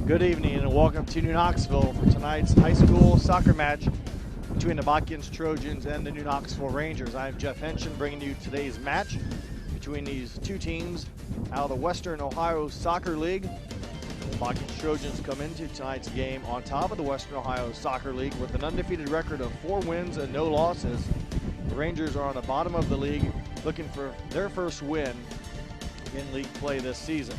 Good evening and welcome to New Knoxville for tonight's high school soccer match between the Botkins Trojans and the New Knoxville Rangers. I'm Jeff Henshin bringing you today's match between these two teams out of the Western Ohio Soccer League. The Botkins Trojans come into tonight's game on top of the Western Ohio Soccer League with an undefeated record of 4 wins and no losses. The Rangers are on the bottom of the league looking for their first win in league play this season.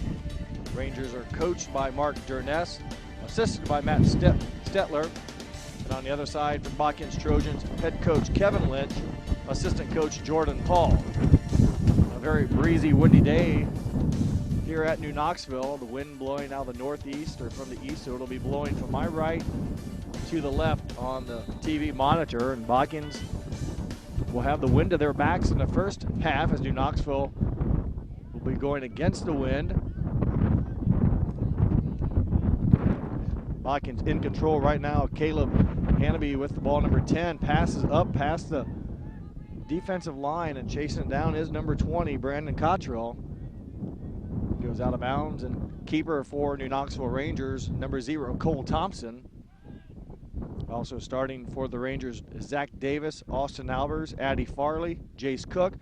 Rangers are coached by Mark Durness, assisted by Matt Stetler, and on the other side for Botkins Trojans, head coach Kevin Lynch, assistant coach Jordan Paul. A very breezy, windy day here at New Knoxville. The wind blowing out of the northeast or from the east, so it'll be blowing from my right to the left on the TV monitor, and Botkins will have the wind to their backs in the first half as New Knoxville will be going against the wind. Botkins in control right now. Caleb Hannaby with the ball, number 10, passes up past the defensive line, and chasing it down is number 20, Brandon Cottrell. Goes out of bounds, and keeper for New Knoxville Rangers, number 0, Cole Thompson. Also starting for the Rangers, Zach Davis, Austin Albers, Addie Farley, Jace Cook,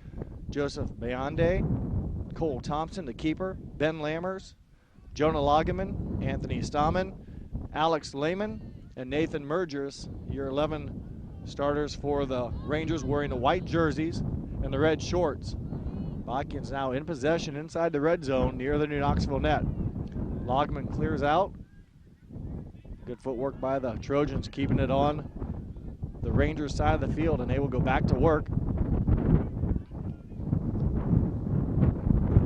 Joseph Beyonde, Cole Thompson, the keeper, Ben Lammers, Jonah Lageman, Anthony Stammen, Alex Lehman, and Nathan Mergers, your 11 starters for the Rangers, wearing the white jerseys and the red shorts. Botkins now in possession inside the red zone near the New Knoxville net. Lageman clears out. Good footwork by the Trojans, keeping it on the Rangers side of the field, and they will go back to work.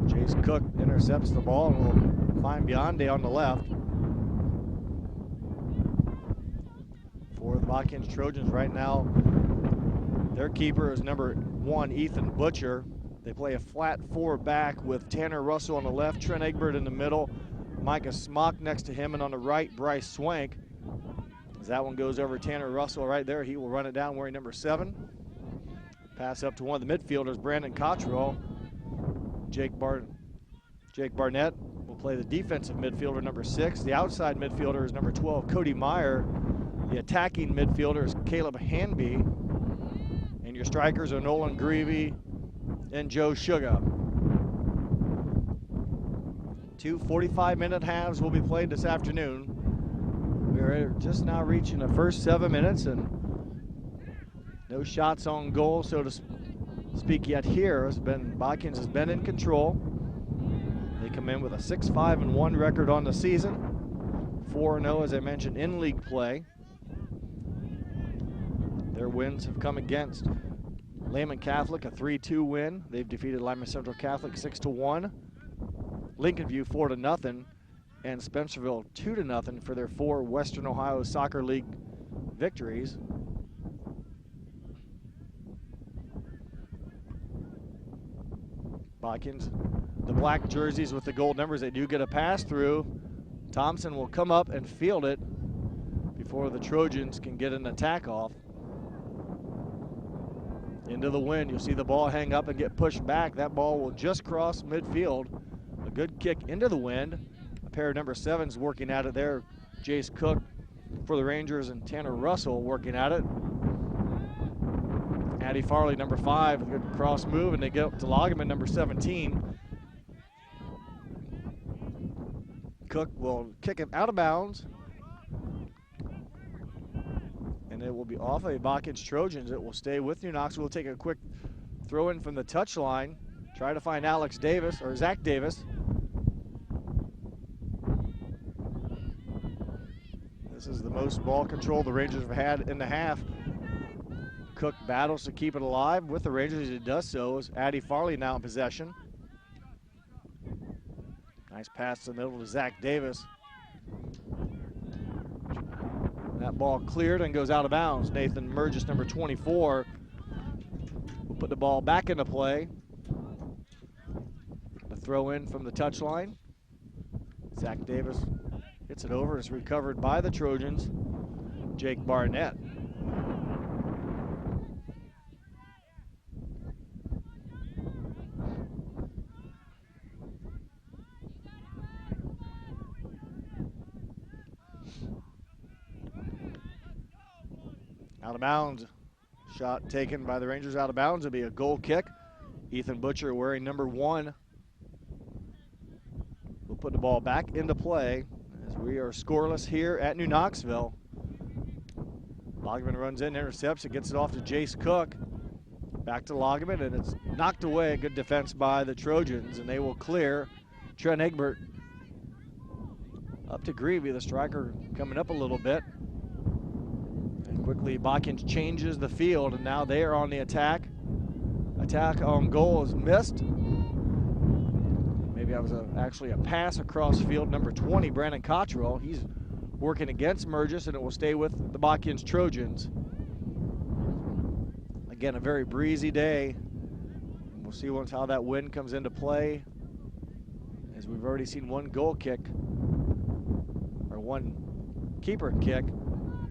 Jace Cook intercepts the ball and will find Beyonde on the left. For the Botkins Trojans right now, their keeper is number 1, Ethan Butcher. They play a flat 4 back with Tanner Russell on the left, Trent Egbert in the middle, Micah Smock next to him, and on the right, Bryce Swank. As that one goes over Tanner Russell right there, he will run it down wearing number 7. Pass up to one of the midfielders, Brandon Cottrell. Jake Barnett will play the defensive midfielder, number 6. The outside midfielder is number 12, Cody Meyer. The attacking midfielder is Caleb Hanby. And your strikers are Nolan Greavy and Joe Suga. 2 45-minute halves will be played this afternoon. We're just now reaching the first 7 minutes, and no shots on goal, so to speak, yet here. Botkins has been in control. They come in with a 6-5-1 record on the season. 4-0, as I mentioned, in league play. Their wins have come against Lehman Catholic, a 3-2 win. They've defeated Lima Central Catholic 6-1. Lincoln View 4-0, and Spencerville 2-0 for their 4 Western Ohio Soccer League victories. Botkins, the black jerseys with the gold numbers, they do get a pass through. Thompson will come up and field it before the Trojans can get an attack off. Into the wind, you'll see the ball hang up and get pushed back. That ball will just cross midfield. A good kick into the wind. A pair of number 7s working at it there. Jace Cook for the Rangers and Tanner Russell working at it. Addie Farley, number 5, a good cross move, and they get up to Lageman, number 17. Cook will kick it out of bounds. And it will be off a Botkins Trojans. It will stay with New Knoxville. We'll take a quick throw in from the touchline. Try to find Zach Davis. This is the most ball control the Rangers have had in the half. Cook battles to keep it alive with the Rangers. As he does so, is Addie Farley now in possession. Nice pass to the middle to Zach Davis. That ball cleared and goes out of bounds. Nathan Mergis, number 24, will put the ball back into play. The throw in from the touchline. Zach Davis hits it over. It's recovered by the Trojans. Jake Barnett. Out of bounds. Shot taken by the Rangers out of bounds. It'll be a goal kick. Ethan Butcher wearing number 1. We'll put the ball back into play as we are scoreless here at New Knoxville. Loggeman runs in, intercepts it, gets it off to Jace Cook. Back to Loggeman, and it's knocked away. Good defense by the Trojans, and they will clear. Trent Egbert up to Greavy, the striker coming up a little bit. And quickly Botkins changes the field, and now they are on the attack. Attack on goal is missed. Maybe that was actually a pass across field. Number 20, Brandon Cottrell. He's working against Murgis, and it will stay with the Botkins Trojans. Again, a very breezy day. We'll see once how that wind comes into play, as we've already seen one goal kick, or one keeper kick.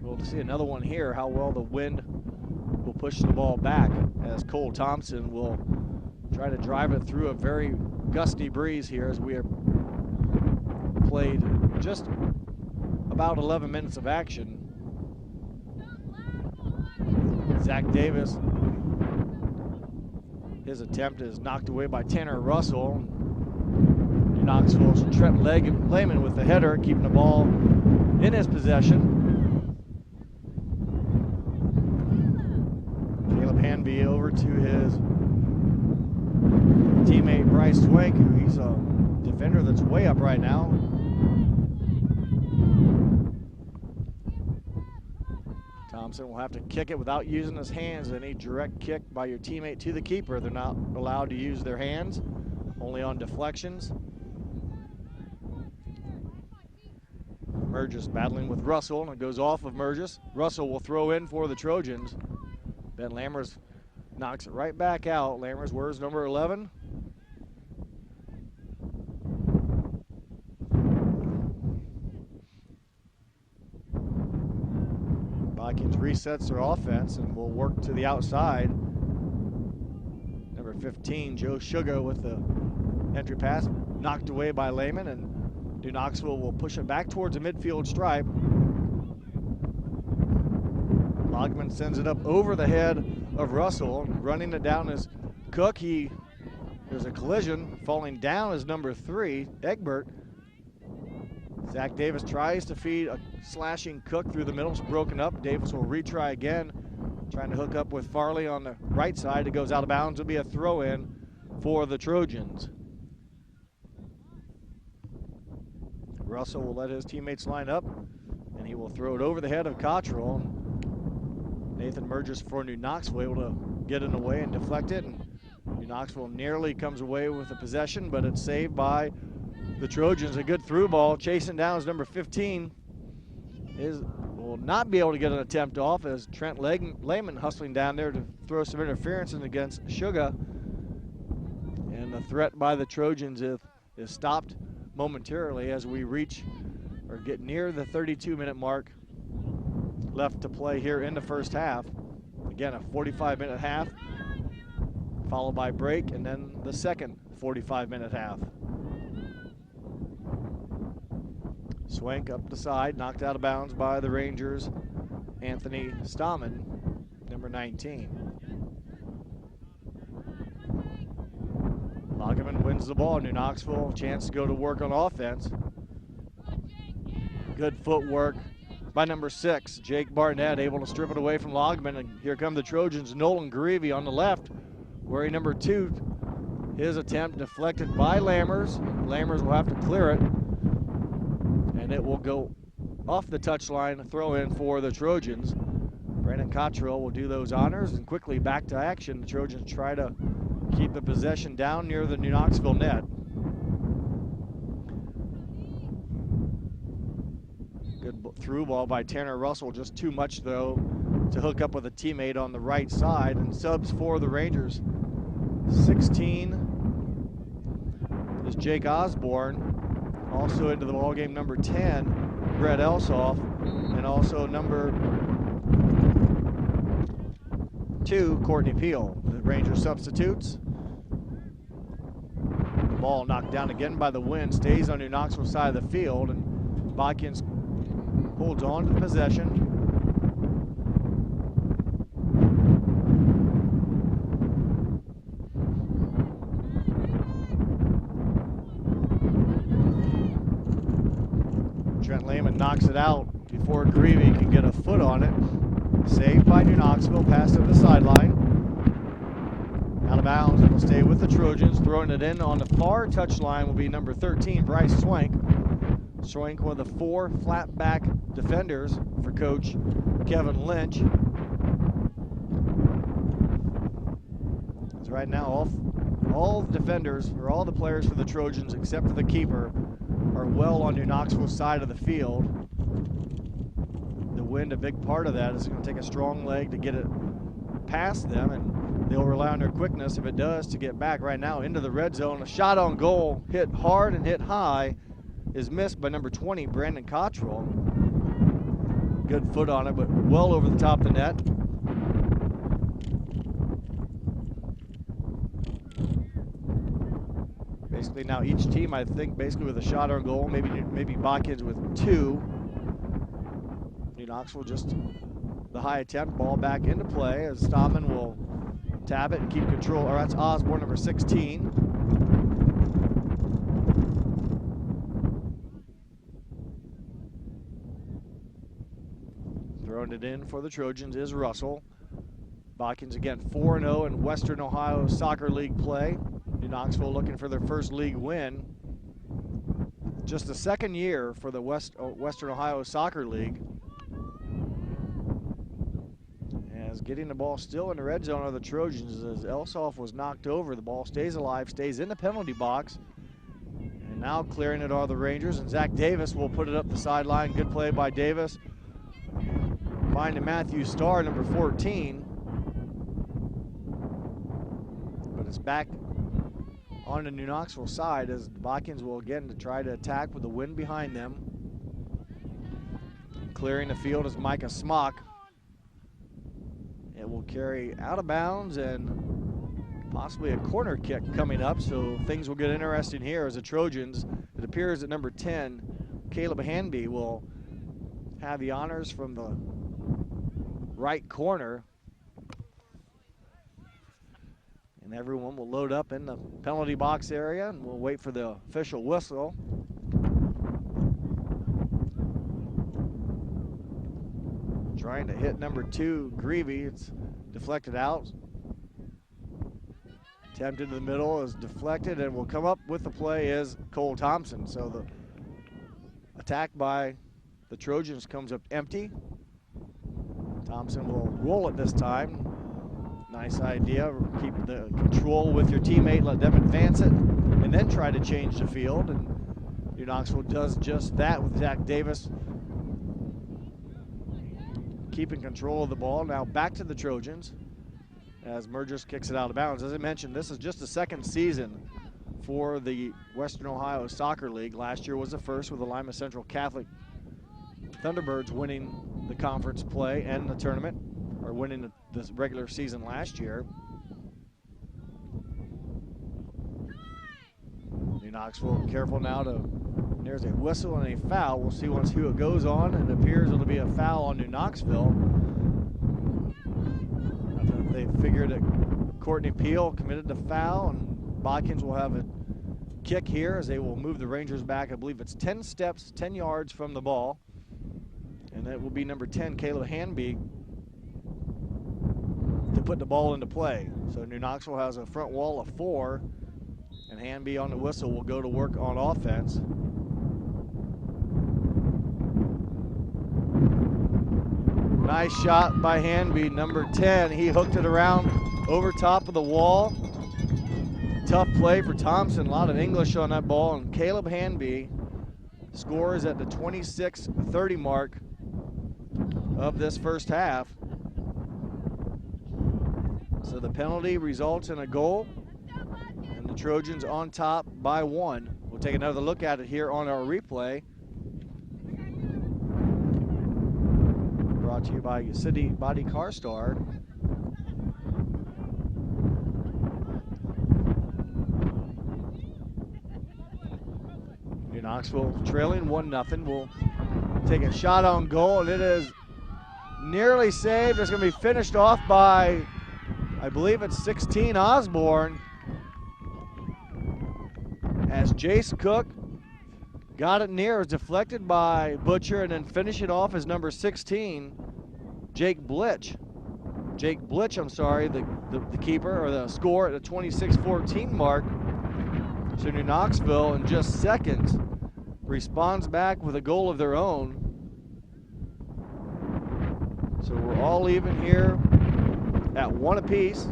We'll see another one here, how well the wind will push the ball back, as Cole Thompson will try to drive it through a very gusty breeze here, as we have played just about 11 minutes of action. Zach Davis, his attempt is knocked away by Tanner Russell. New Knoxville's Trent Lehman with the header, keeping the ball in his possession. Caleb Hanby over to his teammate Bryce Swank, who he's a defender that's way up right now. Thompson will have to kick it without using his hands. Any direct kick by your teammate to the keeper, they're not allowed to use their hands, only on deflections. Murgis battling with Russell, and it goes off of Murgis. Russell will throw in for the Trojans. Ben Lammers knocks it right back out. Lammers wears number 11. Botkins resets their offense and will work to the outside. Number 15, Joe Sugar with the entry pass, knocked away by Lehman, and New Knoxville will push it back towards the midfield stripe. Loggeman sends it up over the head of Russell. Running it down is Cook. There's a collision. Falling down is number 3, Egbert. Zach Davis tries to feed a slashing Cook through the middle. It's broken up. Davis will retry again, trying to hook up with Farley on the right side. It goes out of bounds. It'll be a throw-in for the Trojans. Russell will let his teammates line up, and he will throw it over the head of Cottrell. Nathan Murgis for New Knoxville able to get in the way and deflect it. And New Knoxville nearly comes away with the possession, but it's saved by the Trojans. A good through ball. Chasing down is number 15. Will not be able to get an attempt off, as Trent Lehman hustling down there to throw some interference in against Sugar. And the threat by the Trojans is stopped momentarily as we reach or get near the 32-minute mark left to play here in the first half. Again, a 45-minute half, followed by break, and then the second 45-minute half. Swank up the side, knocked out of bounds by the Rangers' Anthony Stammen, number 19. Loggeman wins the ball. New Knoxville, chance to go to work on offense. Good footwork by number 6, Jake Barnett, able to strip it away from Loggeman. And here come the Trojans. Nolan Greavy on the left, wearing number 2. His attempt deflected by Lammers. Lammers will have to clear it, and it will go off the touchline, a throw in for the Trojans. Brandon Cottrell will do those honors, and quickly back to action. The Trojans try to keep the possession down near the New Knoxville net. Good through ball by Tanner Russell, just too much though to hook up with a teammate on the right side. And subs for the Rangers. 16 is Jake Osborne. Also into the ballgame, number 10, Brett Elsoff, and also number 2, Courtney Peel. The Rangers substitutes. The ball knocked down again by the wind, stays on New Knoxville side of the field, and Botkins holds on to the possession. frame and knocks it out before Greavy can get a foot on it. Saved by New Knoxville, pass to the sideline. Out of bounds, it'll stay with the Trojans. Throwing it in on the far touchline will be number 13, Bryce Swank. Swank, one of the 4 flat back defenders for Coach Kevin Lynch. As right now, all the defenders, or all the players for the Trojans, except for the keeper, are well on New Knoxville's side of the field. The wind, a big part of that, is going to take a strong leg to get it past them, and they'll rely on their quickness, if it does, to get back right now into the red zone. A shot on goal, hit hard and hit high, is missed by number 20, Brandon Cottrell. Good foot on it, but well over the top of the net. Basically now each team, I think, basically with a shot on goal, maybe Botkins with 2. New Knoxville just the high attempt, ball back into play as Stahman will tab it and keep control. Or that's Osborne, number 16. Throwing it in for the Trojans is Russell. Botkins again 4-0 in Western Ohio Soccer League play. New Knoxville looking for their first league win. Just the second year for the Western Ohio Soccer League. As getting the ball still in the red zone are the Trojans, as Elsoff was knocked over. The ball stays alive, stays in the penalty box. And now clearing it are the Rangers, and Zach Davis will put it up the sideline. Good play by Davis. Finding Matthew Starr, number 14. But it's back on the New Knoxville side as the Botkins will again to try to attack with the wind behind them. Clearing the field is Micah Smock. It will carry out of bounds and possibly a corner kick coming up, so things will get interesting here as the Trojans, it appears that number 10, Caleb Hanby, will have the honors from the right corner. And everyone will load up in the penalty box area, and we'll wait for the official whistle. Trying to hit number 2, Greavy. It's deflected out. Attempted to the middle, is deflected, and will come up with the play is Cole Thompson. So the attack by the Trojans comes up empty. Thompson will roll it this time. Nice idea. Keep the control with your teammate, let them advance it, and then try to change the field. And New Knoxville does just that with Zach Davis keeping control of the ball. Now back to the Trojans as Mergers kicks it out of bounds. As I mentioned, this is just the second season for the Western Ohio Soccer League. Last year was the first with the Lima Central Catholic Thunderbirds winning the conference play and the tournament, or winning the regular season last year. New Knoxville careful now to, there's a whistle and a foul. We'll see once who it goes on, and it appears it'll be a foul on New Knoxville. They figured that Courtney Peel committed the foul, and Botkins will have a kick here as they will move the Rangers back. I believe it's 10 steps, 10 yards from the ball. And that will be number 10, Caleb Hanby, to put the ball into play. So New Knoxville has a front wall of 4, and Hanby on the whistle will go to work on offense. Nice shot by Hanby, number 10. He hooked it around over top of the wall. Tough play for Thompson, a lot of English on that ball, and Caleb Hanby scores at the 26-30 mark of this first half. So the penalty results in a goal, and the Trojans on top by 1. We'll take another look at it here on our replay. Brought to you by City Body Car Star. New Knoxville trailing 1-0. We'll take a shot on goal, and it is nearly saved. It's going to be finished off by, I believe it's 16, Osborne, as Jace Cook got it near. It was deflected by Butcher, and then finishing off as number 16, Jake Blitch. Jake Blitch, I'm sorry, the keeper, or the score at the 26-14 mark. So New Knoxville, in just seconds, responds back with a goal of their own. So we're all even here at 1 apiece.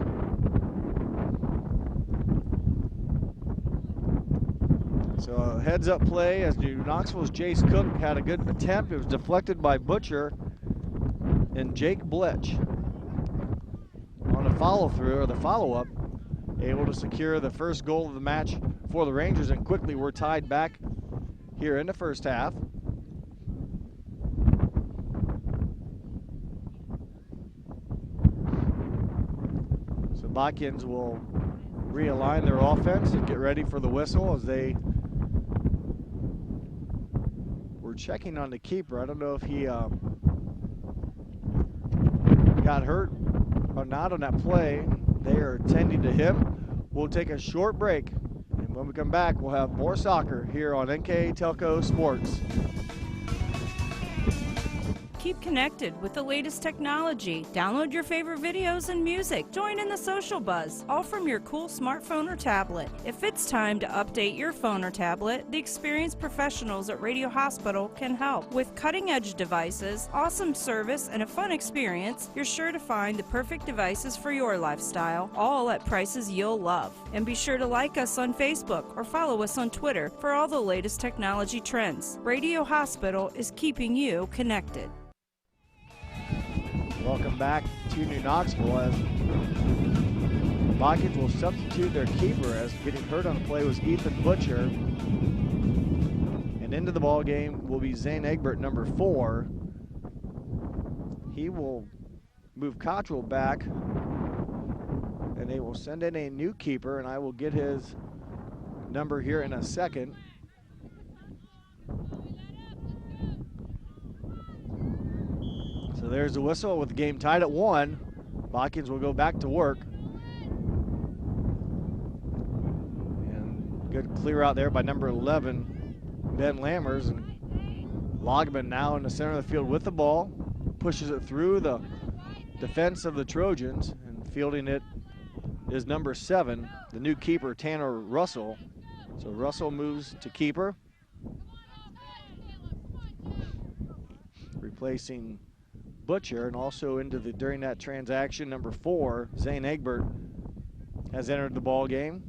So a heads-up play as New Knoxville's Jace Cook had a good attempt. It was deflected by Butcher, and Jake Blitch on the follow-through, or the follow-up, able to secure the first goal of the match for the Rangers, and quickly we're tied back here in the first half. So Botkins will realign their offense and get ready for the whistle as they were checking on the keeper. I don't know if he got hurt or not on that play. They are attending to him. We'll take a short break, and when we come back, we'll have more soccer here on NK Telco Sports. Keep connected with the latest technology. Download your favorite videos and music. Join in the social buzz, all from your cool smartphone or tablet. If it's time to update your phone or tablet, the experienced professionals at Radio Hospital can help. With cutting-edge devices, awesome service, and a fun experience, you're sure to find the perfect devices for your lifestyle, all at prices you'll love. And be sure to like us on Facebook or follow us on Twitter for all the latest technology trends. Radio Hospital is keeping you connected. Welcome back to New Knoxville as Botkins will substitute their keeper, as getting hurt on the play was Ethan Butcher. And into the ball game will be Zane Egbert, number 4. He will move Cottrell back, and they will send in a new keeper, and I will get his number here in a second. So there's the whistle with the game tied at 1. Botkins will go back to work. And good clear out there by number 11, Ben Lammers. And Logman now in the center of the field with the ball. Pushes it through the defense of the Trojans, and fielding it is number 7, the new keeper, Tanner Russell. So Russell moves to keeper, replacing Butcher, and also during that transaction, number 4, Zane Egbert, has entered the ball game.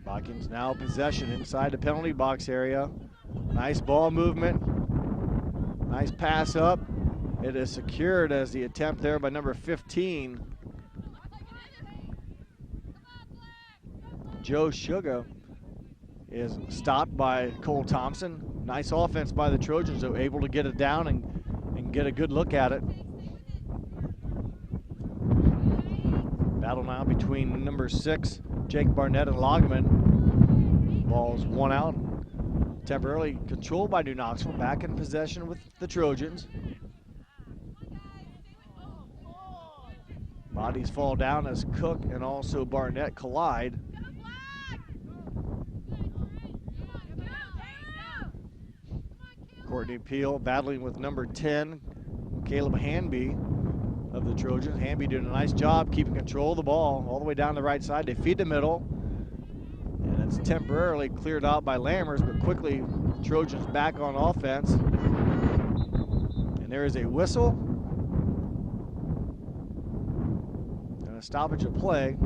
Botkins now possession inside the penalty box area. Nice ball movement. Nice pass up. It is secured as the attempt there by number 15, Joe Sugar, is stopped by Cole Thompson. Nice offense by the Trojans, though, able to get it down and get a good look at it. Battle now between number 6, Jake Barnett, and Logman. Ball's 1 out. Temporarily controlled by New Knoxville, back in possession with the Trojans. Bodies fall down as Cook and also Barnett collide. Courtney Peel battling with number 10, Caleb Hanby of the Trojans. Hanby doing a nice job keeping control of the ball all the way down the right side. They feed the middle, and it's temporarily cleared out by Lammers, but quickly Trojans back on offense. And there is a whistle and a stoppage of play.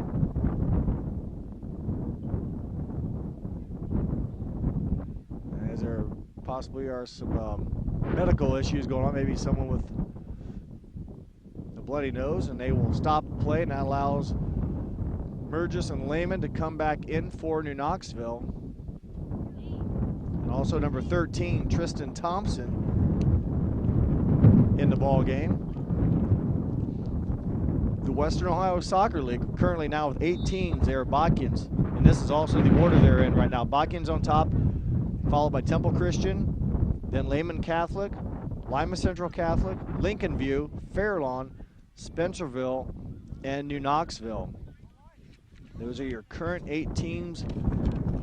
As there possibly are some medical issues going on, maybe someone with a bloody nose, and they will stop the play, and that allows Burgess and Lehman to come back in for New Knoxville. And also number 13, Tristan Thompson, in the ball game. The Western Ohio Soccer League currently now with 8 teams. They are Botkins, and this is also the order they're in right now. Botkins on top, followed by Temple Christian, then Lehman Catholic, Lima Central Catholic, Lincoln View, Fairlawn, Spencerville, and New Knoxville. Those are your current 8 teams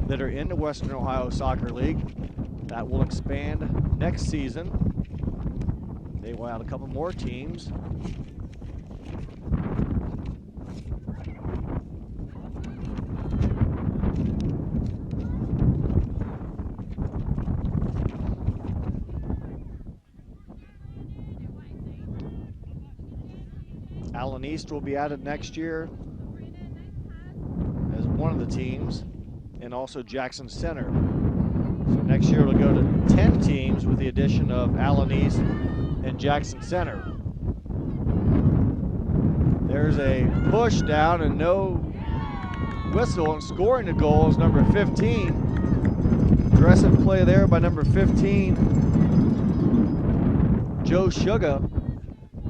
that are in the Western Ohio Soccer League. That will expand next season. They will add a couple more teams. Allen East will be added next year as one of the teams, and also Jackson Center. So next year it'll go to 10 teams with the addition of Allen East and Jackson Center. There's a push down and no whistle, and scoring the goal is number 15. Aggressive play there by number 15, Joe Suga.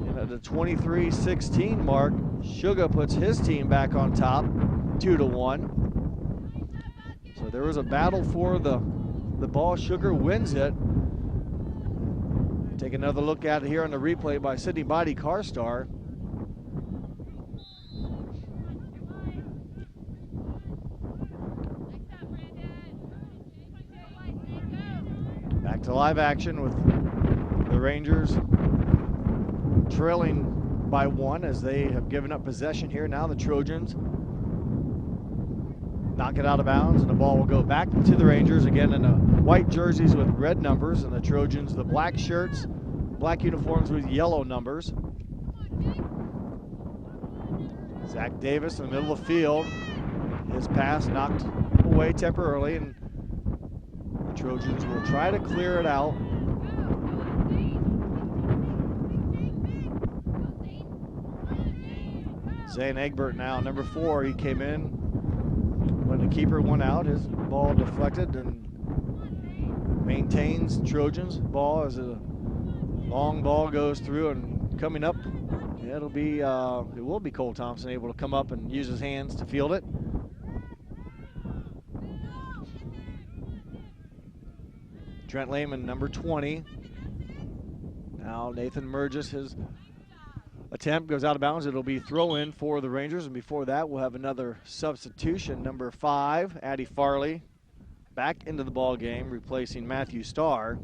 And at the 23-16 mark, Suga puts his team back on top, 2-1. So there was a battle for the ball. Sugar wins it. Take another look at it here on the replay by Sydney Body Carstar. Back to live action with the Rangers trailing by 1 as they have given up possession here. Now the Trojans knock it out of bounds, and the ball will go back to the Rangers again in the white jerseys with red numbers, and the Trojans the black shirts, black uniforms with yellow numbers. Zach Davis in the middle of the field. His pass knocked away temporarily, and the Trojans will try to clear it out. Zane Egbert now, number 4, he came in when the keeper went out. His ball deflected and maintains Trojans. Ball as a long ball goes through, and coming up, it will be Cole Thompson able to come up and use his hands to field it. Trent Lehman, number 20. Now Nathan Murgis, his attempt goes out of bounds. It'll be throw in for the Rangers, and before that we'll have another substitution. Number 5, Addie Farley, back into the ball game, replacing Matthew Starr.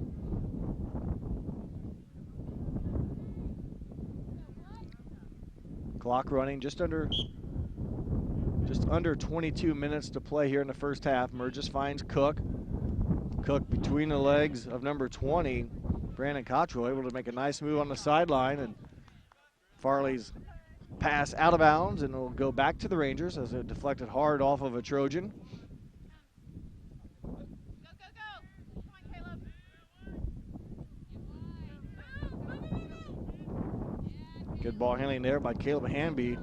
Clock running, just under 22 minutes to play here in the first half. Murgis finds Cook. Cook between the legs of number 20, Brandon Cottrell, able to make a nice move on the sideline, and Farley's pass out of bounds, and it'll go back to the Rangers as it deflected hard off of a Trojan. Good ball handling there by Caleb Hanby.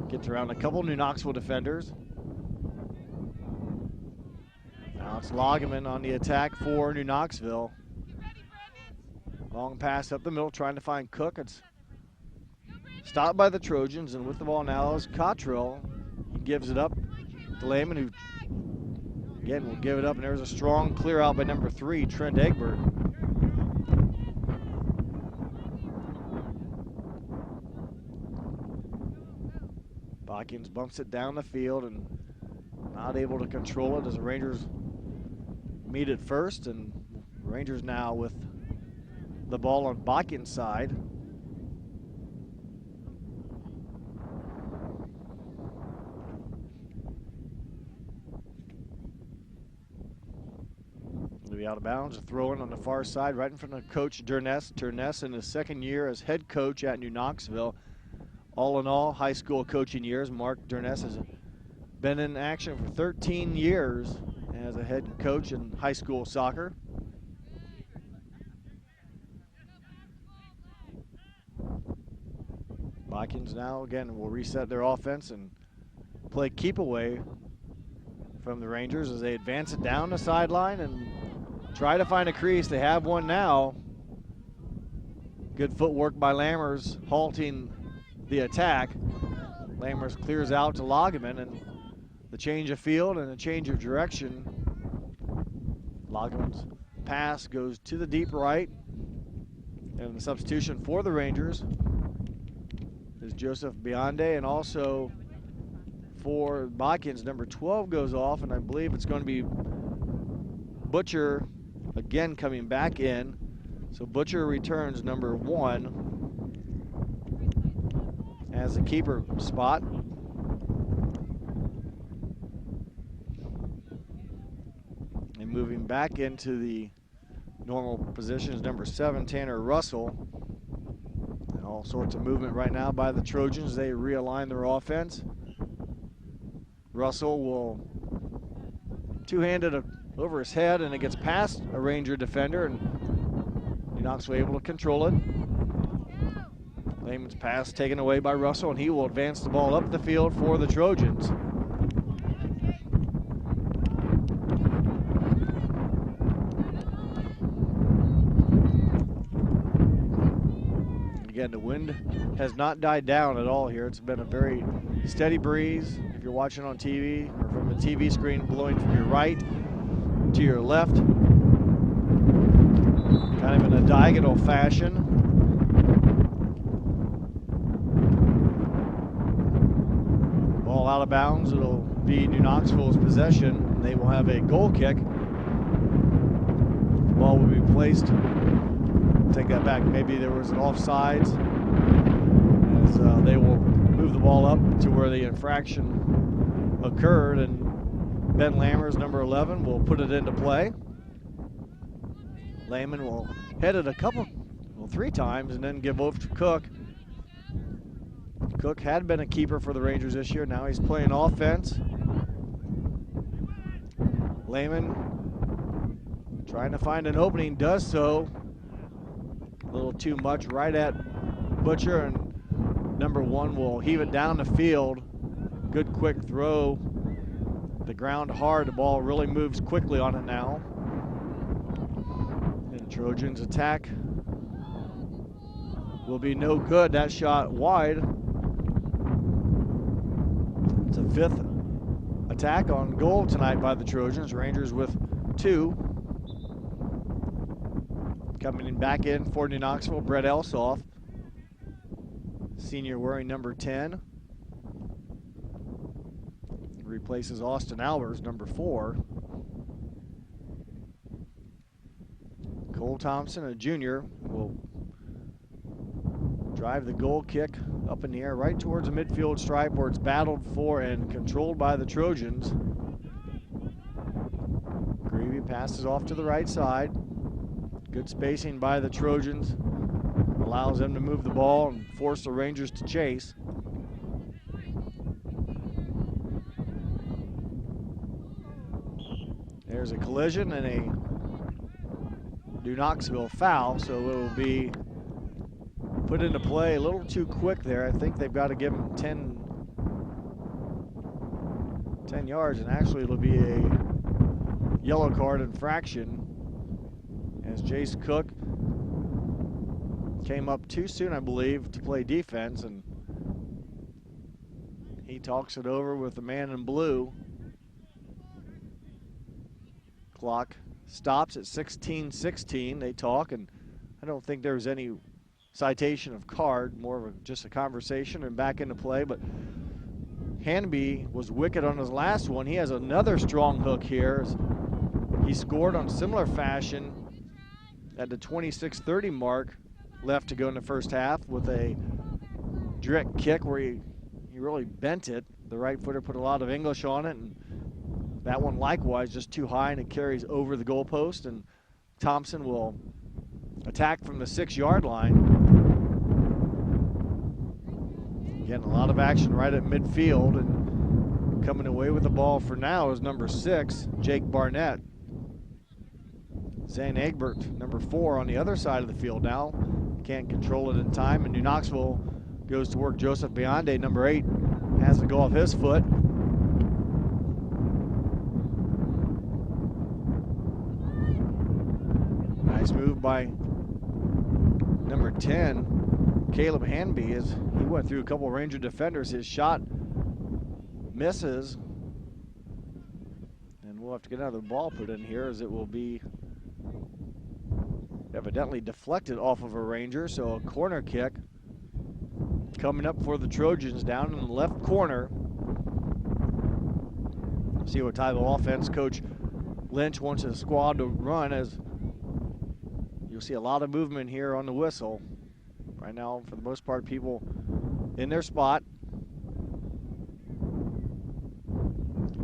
Gets around a couple New Knoxville defenders. Now it's Loggeman on the attack for New Knoxville. Long pass up the middle, trying to find Cook. It's stopped by the Trojans, and with the ball now is Cottrell. He gives it up to Lehman, who again will give it up, and there's a strong clear out by number 3, Trent Egbert. Botkins bumps it down the field and not able to control it as the Rangers meet it first, and Rangers now with the ball on Botkins' side. It'll be out of bounds. A throw in on the far side right in front of Coach Durness. Durness in his second year as head coach at New Knoxville. All in all, high school coaching years. Mark Durness has been in action for 13 years as a head coach in high school soccer. Botkins now again will reset their offense and play keep away from the Rangers as they advance it down the sideline and try to find a crease. They have one now. Good footwork by Lammers, halting the attack. Lammers clears out to Loggeman, and the change of field and a change of direction. Loggeman's pass goes to the deep right, and the substitution for the Rangers is Joseph Bionde, and also for Botkins, number 12 goes off, and I believe it's going to be Butcher again coming back in. So Butcher returns number 1 as a keeper spot. And moving back into the normal positions, number 7, Tanner Russell. And all sorts of movement right now by the Trojans. They realign their offense. Russell will two-handed over his head, and it gets past a Ranger defender, and Knoxville able to control it. Lehman's pass taken away by Russell, and he will advance the ball up the field for the Trojans. Again, the wind has not died down at all here. It's been a very steady breeze. If you're watching on TV or from the TV screen, blowing from your right to your left, kind of in a diagonal fashion. Ball out of bounds. It'll be New Knoxville's possession. They will have a goal kick. The ball will be placed. Take that back. Maybe there was an offsides, as they will move the ball up to where the infraction occurred, and Ben Lammers, number 11, will put it into play. Lehman will head it three times, and then give over to Cook. Cook had been a keeper for the Rangers this year. Now he's playing offense. Lehman trying to find an opening, does so. A little too much right at Butcher, and number 1 will heave it down the field. Good quick throw. The ground hard, the ball really moves quickly on it now. And Trojans attack will be no good. That shot wide. It's a 5th attack on goal tonight by the Trojans. Rangers with 2. Coming back in for New Knoxville, Brett Elsoff, senior, wearing number 10. Replaces Austin Albers, number 4. Cole Thompson, a junior, will drive the goal kick up in the air right towards the midfield stripe, where it's battled for and controlled by the Trojans. Greavy passes off to the right side. Good spacing by the Trojans. Allows them to move the ball and force the Rangers to chase. There's a collision and a New Knoxville foul, so it will be put into play a little too quick there. I think they've got to give him 10 yards, and actually it'll be a yellow card infraction, as Jace Cook came up too soon, I believe, to play defense, and he talks it over with the man in blue. Clock stops at 16:16. They talk, and I don't think there was any citation of card, more of just a conversation and back into play. But Hanby was wicked on his last one. He has another strong hook here. He scored on similar fashion at the 26:30 mark, left to go in the first half, with a direct kick where he really bent it. The right footer put a lot of English on it, and that one likewise just too high, and it carries over the goalpost, and Thompson will attack from the 6-yard line. Again, a lot of action right at midfield, and coming away with the ball for now is number 6, Jake Barnett. Zane Egbert, number 4, on the other side of the field now. Can't control it in time, and New Knoxville goes to work. Joseph Bionde, number 8, has to go off his foot. Nice move by number 10, Caleb Hanby, as he went through a couple of Ranger defenders. His shot misses, and we'll have to get another ball put in here, as it will be evidently deflected off of a Ranger, so a corner kick coming up for the Trojans down in the left corner. See what type of offense Coach Lynch wants his squad to run, as you'll see a lot of movement here on the whistle. Right now, for the most part, people in their spot.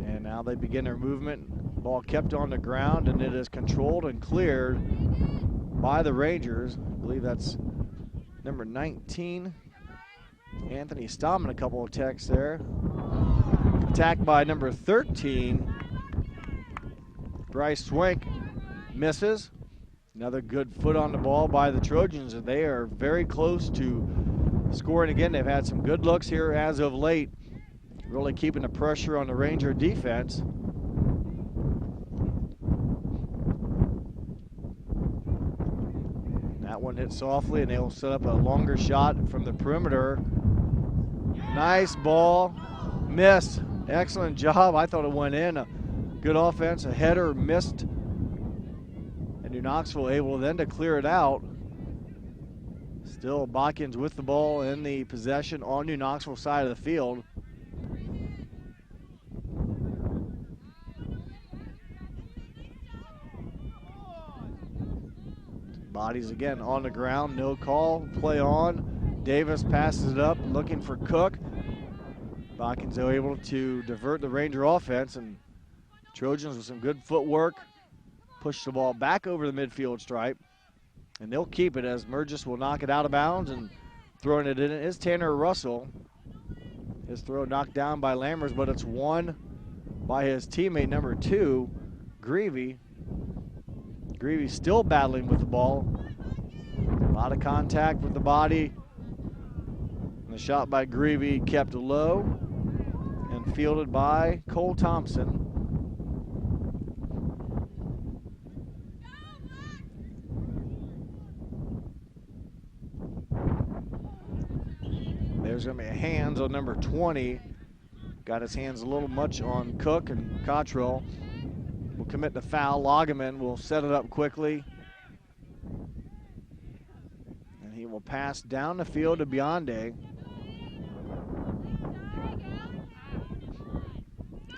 And now they begin their movement. Ball kept on the ground, and it is controlled and cleared by the Rangers. I believe that's number 19, Anthony Stammen, a couple of attacks there. Attacked by number 13, Bryce Swank, misses. Another good foot on the ball by the Trojans, and they are very close to scoring again. They've had some good looks here as of late, really keeping the pressure on the Ranger defense. That one hit softly, and they'll set up a longer shot from the perimeter. Nice ball, missed. Excellent job. I thought it went in. A good offense, a header missed. And New Knoxville able then to clear it out. Still Botkins with the ball in the possession on New Knoxville side of the field. Bodies again on the ground, no call, play on. Davis passes it up, looking for Cook. Botkins are able to divert the Ranger offense, and Trojans with some good footwork push the ball back over the midfield stripe, and they'll keep it as Murgis will knock it out of bounds, and throwing it in is Tanner Russell. His throw knocked down by Lammers, but it's won by his teammate number 2, Greavy. Greavy still battling with the ball. A lot of contact with the body. And the shot by Greavy kept low and fielded by Cole Thompson. There's going to be a hands on number 20. Got his hands a little much on Cook, and Cottrell will commit the foul. Loggeman will set it up quickly. And he will pass down the field to Bionde.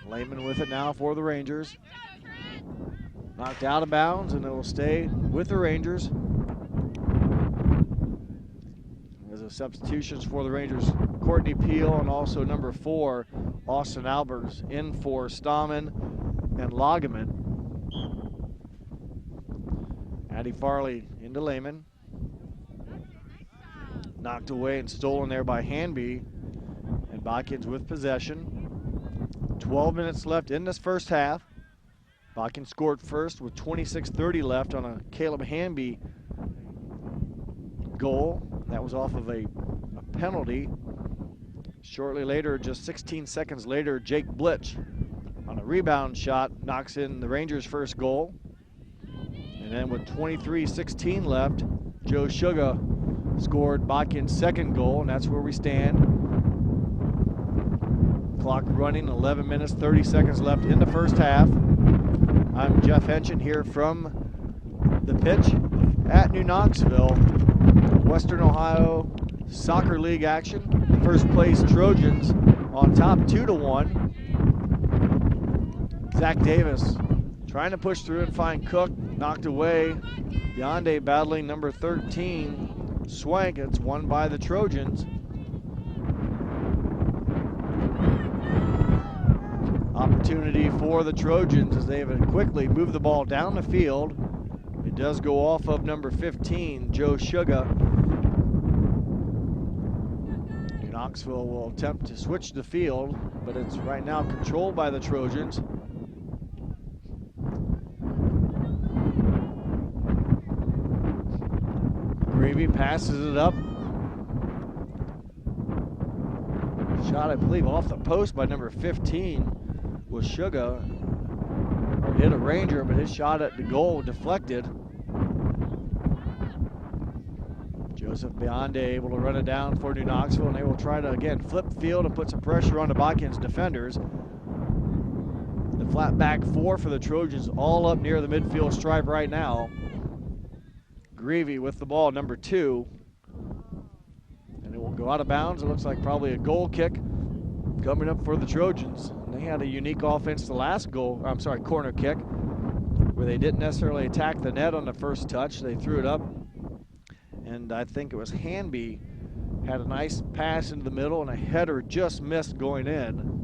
Lehman with it now for the Rangers. Knocked out of bounds, and it will stay with the Rangers. There's a substitutions for the Rangers. Courtney Peel and also number 4, Austin Alberts, in for Stammen and Loggeman. Addie Farley into Lehman. Knocked away and stolen there by Hanby. And Botkins with possession. 12 minutes left in this first half. Botkins scored first with 26:30 left on a Caleb Hanby goal. That was off of a penalty. Shortly later, just 16 seconds later, Jake Blitch on a rebound shot knocks in the Rangers' first goal. And then with 23:16 left, Joe Sugar scored Botkins' second goal, and that's where we stand. Clock running, 11 minutes, 30 seconds left in the first half. I'm Jeff Henson here from the pitch at New Knoxville. Western Ohio Soccer League action. First place Trojans on top 2-1. Zach Davis trying to push through and find Cook, knocked away. Bionde battling number 13, Swank. It's won by the Trojans. Opportunity for the Trojans as they have quickly moved the ball down the field. It does go off of number 15, Joe Sugar. Knoxville will attempt to switch the field, but it's right now controlled by the Trojans. Greavy passes it up. Shot, I believe, off the post by number 15 was Sugar. Or hit a Ranger, but his shot at the goal deflected. Joseph Bionde able to run it down for New Knoxville, and they will try to, again, flip the field and put some pressure on the Botkins defenders. The flat back 4 for the Trojans, all up near the midfield stripe right now. Greavy with the ball, number 2. And it will go out of bounds. It looks like probably a goal kick coming up for the Trojans. And they had a unique offense the last corner kick, where they didn't necessarily attack the net on the first touch. They threw it up, and I think it was Hanby had a nice pass into the middle, and a header just missed going in.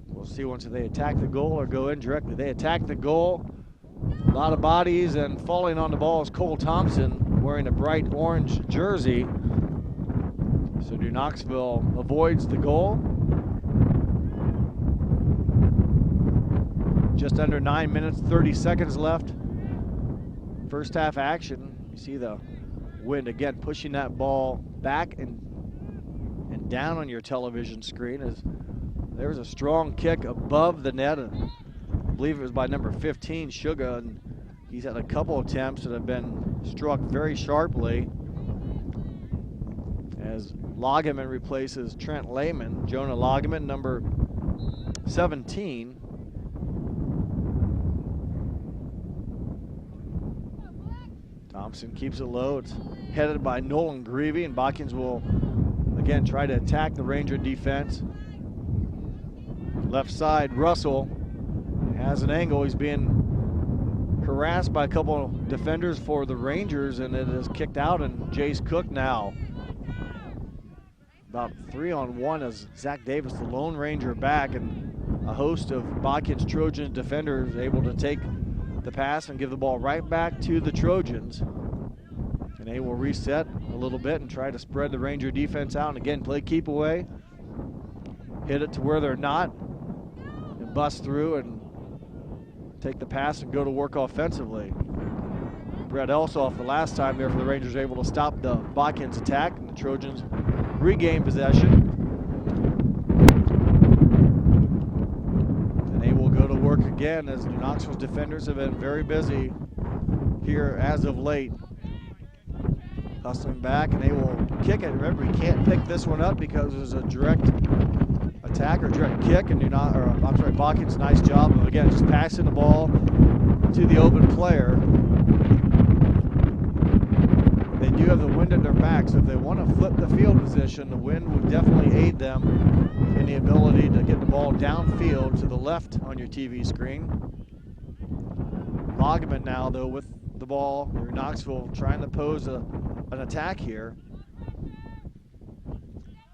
We'll see once they attack the goal or go in directly. They attack the goal. A lot of bodies, and falling on the ball is Cole Thompson, wearing a bright orange jersey. So New Knoxville avoids the goal. Just under 9 minutes, 30 seconds left. First half action. You see the wind again pushing that ball back and down on your television screen. As there's a strong kick above the net. I believe it was by number 15, Suga, and he's had a couple attempts that have been struck very sharply. As Lageman replaces Trent Lehman, Jonah Lageman, number 17. Thompson keeps it low. It's headed by Nolan Greavy, and Botkins will again try to attack the Ranger defense. Left side, Russell has an angle. He's being harassed by a couple of defenders for the Rangers, and it is kicked out, and Jace Cook now about 3-on-1 as Zach Davis, the Lone Ranger, back, and a host of Botkins Trojans defenders able to take the pass and give the ball right back to the Trojans. And they will reset a little bit and try to spread the Ranger defense out, and again play keep away, hit it to where they're not, and bust through and take the pass and go to work offensively. Brett Elsoff the last time there for the Rangers able to stop the Botkins attack, and the Trojans regain possession. And they will go to work again, as New Knoxville's defenders have been very busy here as of late. Hustling back, and they will kick it. Remember, you can't pick this one up because there's a direct attack or direct kick, and Botkins, nice job of again just passing the ball to the open player. They do have the wind at their back, so if they want to flip the field position, the wind would definitely aid them in the ability to get the ball downfield to the left on your TV screen. Lageman now, though, with the ball. New Knoxville trying to pose an attack here.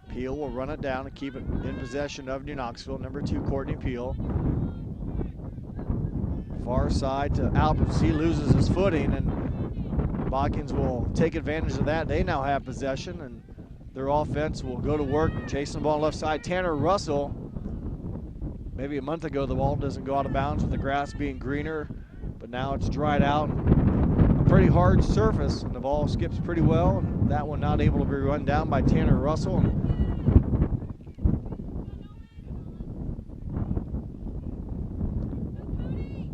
Peel will run it down and keep it in possession of New Knoxville. Number 2, Courtney Peel. Far side to Alberts. He loses his footing, and Botkins will take advantage of that. They now have possession, and their offense will go to work chasing the ball on the left side. Tanner Russell, maybe a month ago the ball doesn't go out of bounds with the grass being greener, but now it's dried out. A pretty hard surface, and the ball skips pretty well, and that one not able to be run down by Tanner Russell.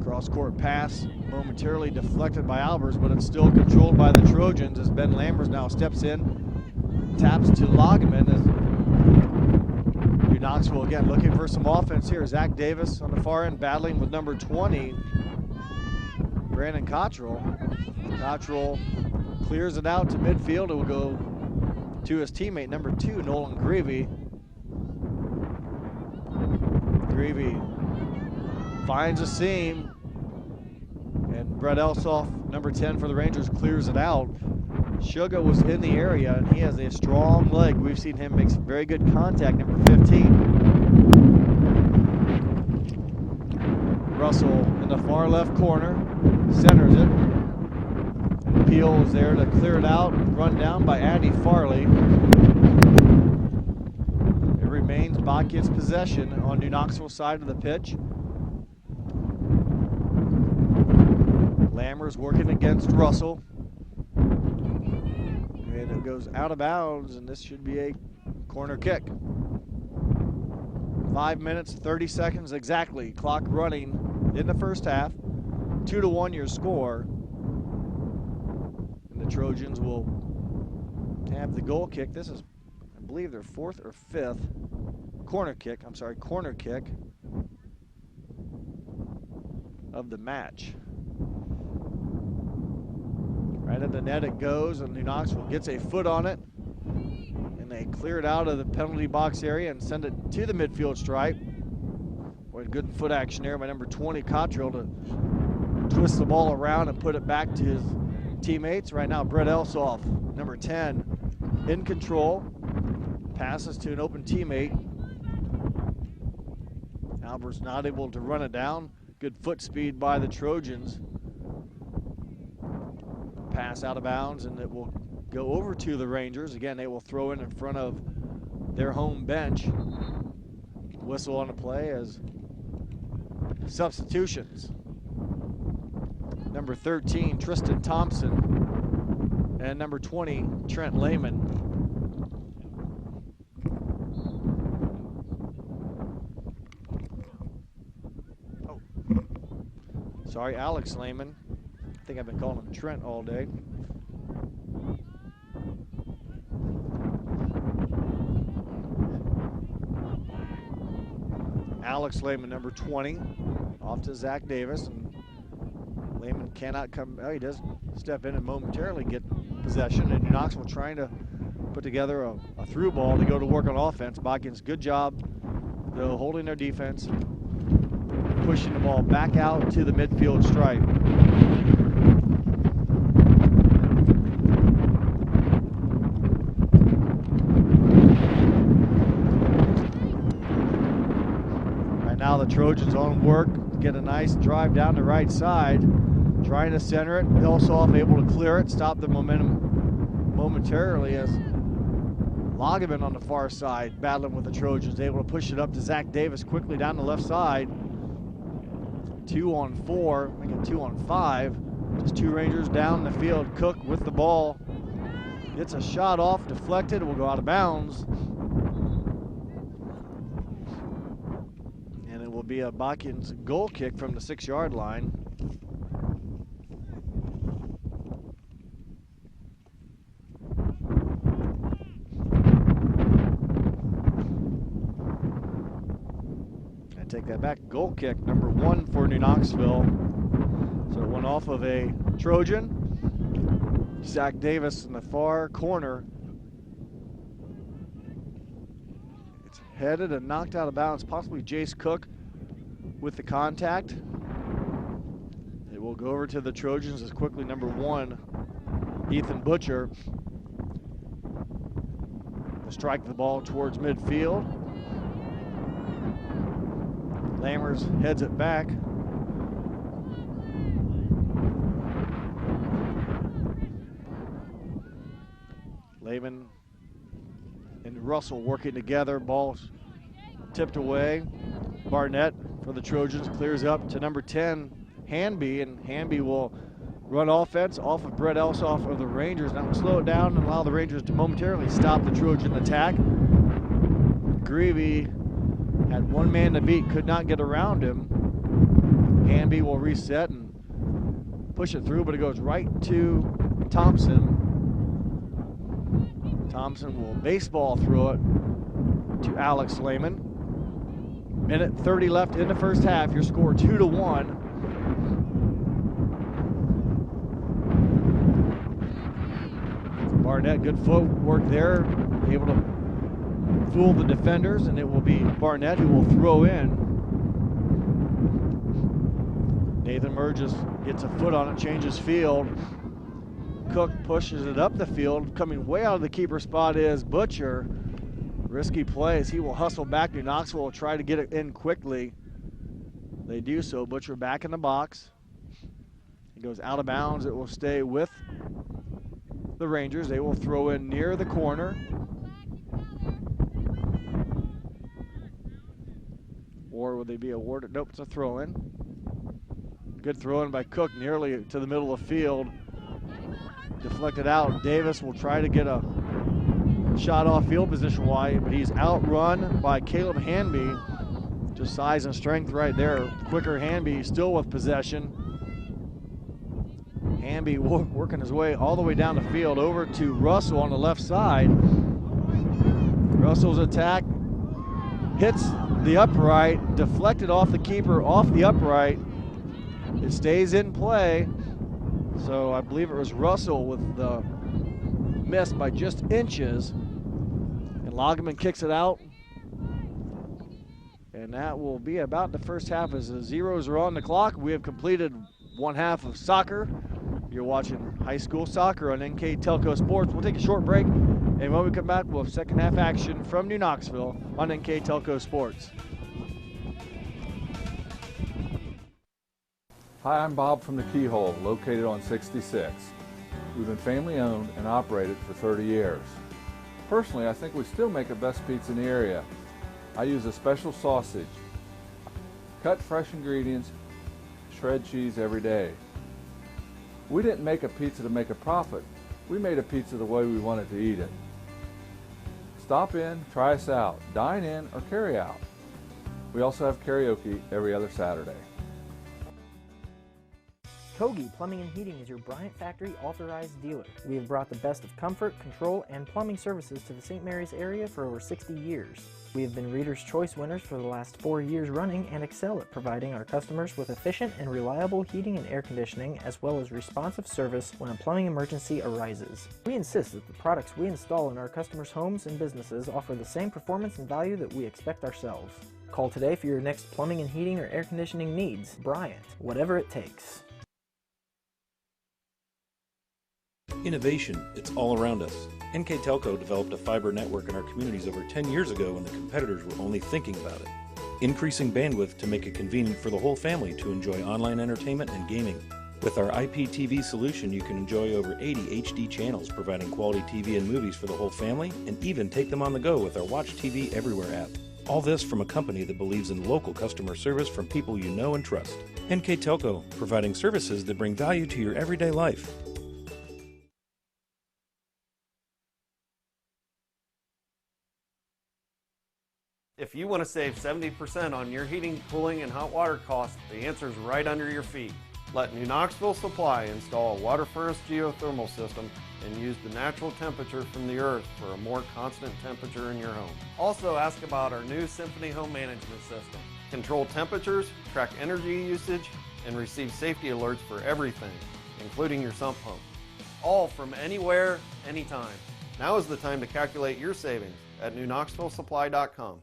Cross-court pass momentarily deflected by Albers, but it's still controlled by the Trojans as Ben Lambers now steps in, taps to Lageman. As New Knoxville again looking for some offense here. Zach Davis on the far end battling with number 20, Brandon Cottrell. Cottrell clears it out to midfield. It will go to his teammate, number 2, Nolan Greavy. Greavy finds a seam, and Brett Elsoff, number 10 for the Rangers, clears it out. Suga was in the area, and he has a strong leg. We've seen him make some very good contact, number 15. Russell in the far left corner, centers it. And Peel is there to clear it out, run down by Andy Farley. It remains Botkins' possession on New Knoxville's side of the pitch. Lammers working against Russell. And it goes out of bounds, and this should be a corner kick. 5 minutes, 30 seconds exactly. Clock running in the first half. 2-1 your score. And the Trojans will have the goal kick. This is, I believe, their 4th or 5th corner kick of the match. Right at the net it goes, and New Knoxville gets a foot on it. they clear it out of the penalty box area and send it to the midfield stripe. Boy, good foot action there by number 20, Cottrell, to twist the ball around and put it back to his teammates. Right now, Brett Elsoff, number 10, in control. Passes to an open teammate. Albert's not able to run it down. Good foot speed by the Trojans. Pass out of bounds, and it will go over to the Rangers. Again, they will throw in front of their home bench. Whistle on the play as substitutions. Number 13, Tristan Thompson, and number 20, Trent Lehman. Oh, sorry, Alex Lehman. I think I've been calling him Trent all day. Alex Lehman, number 20, off to Zach Davis, and Lehman cannot come. Oh, he does step in and momentarily get possession, and Knoxville trying to put together a through ball to go to work on offense. Botkins, good job, though, holding their defense, pushing the ball back out to the midfield stripe. Now the Trojans on work, get a nice drive down the right side, trying to center it. Elsoff able to clear it, stop the momentum momentarily as Lagerman on the far side battling with the Trojans, able to push it up to Zach Davis quickly down the left side. 2 on 4, making 2 on 5. Just 2 Rangers down the field. Cook with the ball, gets a shot off, deflected, will go out of bounds. Will be a Botkins goal kick from the 6-yard line. I take that back. Goal kick number 1 for New Knoxville. So it went off of a Trojan. Zach Davis in the far corner. It's headed and knocked out of bounds. Possibly Jace Cook with the contact. It will go over to the Trojans as quickly number 1, Ethan Butcher, will strike the ball towards midfield. Lammers heads it back. Lehman and Russell working together. Ball tipped away. Barnett for the Trojans clears up to number 10, Hanby, and Hanby will run offense off of Brett Elsoff of the Rangers. That will slow it down and allow the Rangers to momentarily stop the Trojan attack. Greavy had 1 man to beat, could not get around him. Hanby will reset and push it through, but it goes right to Thompson. Thompson will baseball through it to Alex Lehman. Minute 30 left in the first half. Your score 2-1. Barnett, good footwork there, able to fool the defenders, and it will be Barnett who will throw in. Nathan Burgess gets a foot on it, changes field. Cook pushes it up the field. Coming way out of the keeper spot is Butcher. Risky plays. He will hustle back. New Knoxville will try to get it in quickly. They do so. Butcher back in the box. It goes out of bounds. It will stay with the Rangers. They will throw in near the corner. Or will they be awarded? Nope, it's a throw in. Good throw in by Cook nearly to the middle of the field. Deflected out. Davis will try to get a shot off field position wide, but he's outrun by Caleb Hanby. Just size and strength right there. Quicker Hanby still with possession. Hanby working his way all the way down the field over to Russell on the left side. Russell's attack hits the upright, deflected off the keeper, off the upright. It stays in play. So I believe it was Russell with the miss by just inches. And Loggeman kicks it out. And that will be about the first half as the zeros are on the clock. We have completed one half of soccer. You're watching high school soccer on NK Telco Sports. We'll take a short break, and when we come back, we'll have second half action from New Knoxville on NK Telco Sports. Hi, I'm Bob from the Keyhole, located on 66. We've been family owned and operated for 30 years. Personally, I think we still make the best pizza in the area. I use a special sausage, cut fresh ingredients, shred cheese every day. We didn't make a pizza to make a profit. We made a pizza the way we wanted to eat it. Stop in, try us out, dine in, or carry out. We also have karaoke every other Saturday. Kogi Plumbing and Heating is your Bryant Factory authorized dealer. We have brought the best of comfort, control, and plumbing services to the St. Mary's area for over 60 years. We have been Reader's Choice winners for the last 4 years running and excel at providing our customers with efficient and reliable heating and air conditioning, as well as responsive service when a plumbing emergency arises. We insist that the products we install in our customers' homes and businesses offer the same performance and value that we expect ourselves. Call today for your next plumbing and heating or air conditioning needs. Bryant, whatever it takes. Innovation, it's all around us. NK Telco developed a fiber network in our communities over 10 years ago when the competitors were only thinking about it. Increasing bandwidth to make it convenient for the whole family to enjoy online entertainment and gaming. With our IPTV solution, you can enjoy over 80 HD channels, providing quality TV and movies for the whole family, and even take them on the go with our Watch TV Everywhere app. All this from a company that believes in local customer service from people you know and trust. NK Telco, providing services that bring value to your everyday life. If you want to save 70% on your heating, cooling, and hot water costs, the answer is right under your feet. Let New Knoxville Supply install a water furnace geothermal system and use the natural temperature from the earth for a more constant temperature in your home. Also ask about our new Symphony home management system. Control temperatures, track energy usage, and receive safety alerts for everything, including your sump pump. All from anywhere, anytime. Now is the time to calculate your savings at newknoxvillesupply.com.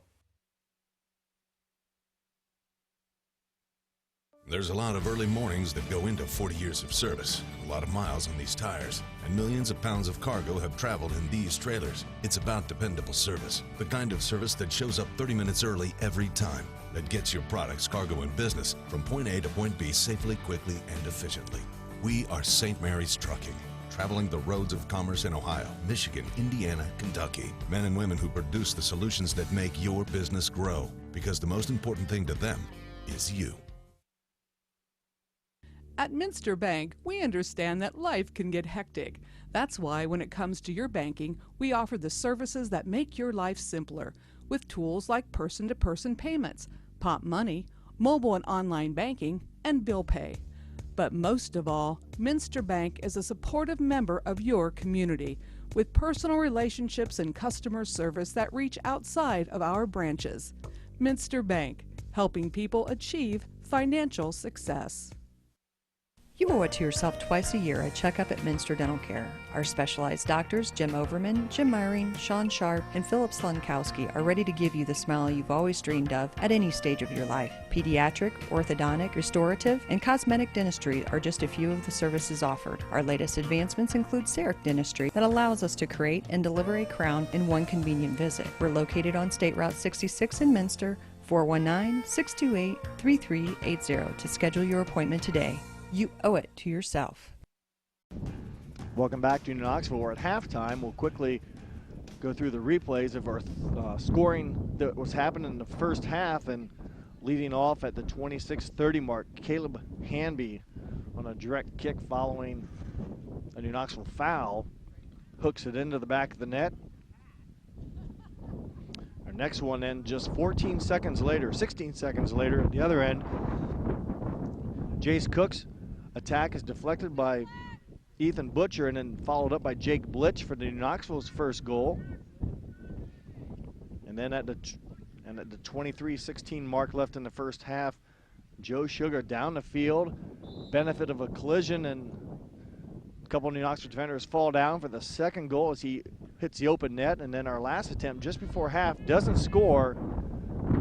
There's a lot of early mornings that go into 40 years of service, a lot of miles on these tires, and millions of pounds of cargo have traveled in these trailers. It's about dependable service, the kind of service that shows up 30 minutes early every time, that gets your products, cargo, and business from point A to point B safely, quickly, and efficiently. We are St. Mary's Trucking, traveling the roads of commerce in Ohio, Michigan, Indiana, Kentucky. Men and women who produce the solutions that make your business grow, because the most important thing to them is you. At Minster Bank, we understand that life can get hectic. That's why when it comes to your banking, we offer the services that make your life simpler, with tools like person-to-person payments, Pop Money, mobile and online banking, and bill pay. But most of all, Minster Bank is a supportive member of your community, with personal relationships and customer service that reach outside of our branches. Minster Bank, helping people achieve financial success. You owe it to yourself twice a year a checkup at Minster Dental Care. Our specialized doctors, Jim Overman, Jim Myring, Sean Sharp, and Philip Slunkowski, are ready to give you the smile you've always dreamed of at any stage of your life. Pediatric, orthodontic, restorative, and cosmetic dentistry are just a few of the services offered. Our latest advancements include CEREC dentistry that allows us to create and deliver a crown in one convenient visit. We're located on State Route 66 in Minster, 419-628-3380 to schedule your appointment today. You owe it to yourself. Welcome back to New Knoxville. We're at halftime. We'll quickly go through the replays of our scoring that was happening in the first half, and leading off at the 26-30 mark, Caleb Hanby on a direct kick following a New Knoxville foul hooks it into the back of the net. Our next one then just 16 seconds later at the other end, Jace Cook's attack is deflected by Ethan Butcher and then followed up by Jake Blitch for the New Knoxville's first goal. And then at the 23-16 mark left in the first half, Joe Sugar down the field, benefit of a collision, and a couple of New Knoxville defenders fall down for the second goal as he hits the open net, and then our last attempt just before half doesn't score.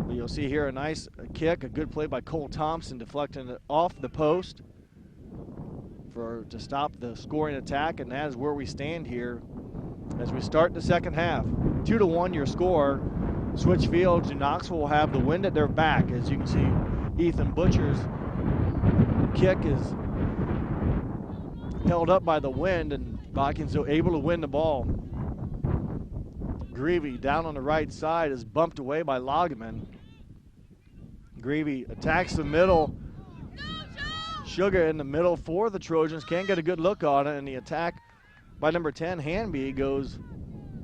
You'll see here a nice kick, a good play by Cole Thompson, deflecting it off the post to stop the scoring attack, and that is where we stand here as we start the second half. 2-1 your score. Switch fields, and Knoxville will have the wind at their back. As you can see, Ethan Butcher's kick is held up by the wind, and Botkins are able to win the ball. Greavy down on the right side is bumped away by Loggeman. Greavy attacks the middle. Sugar in the middle for the Trojans. Can't get a good look on it, and the attack by number 10, Hanby, goes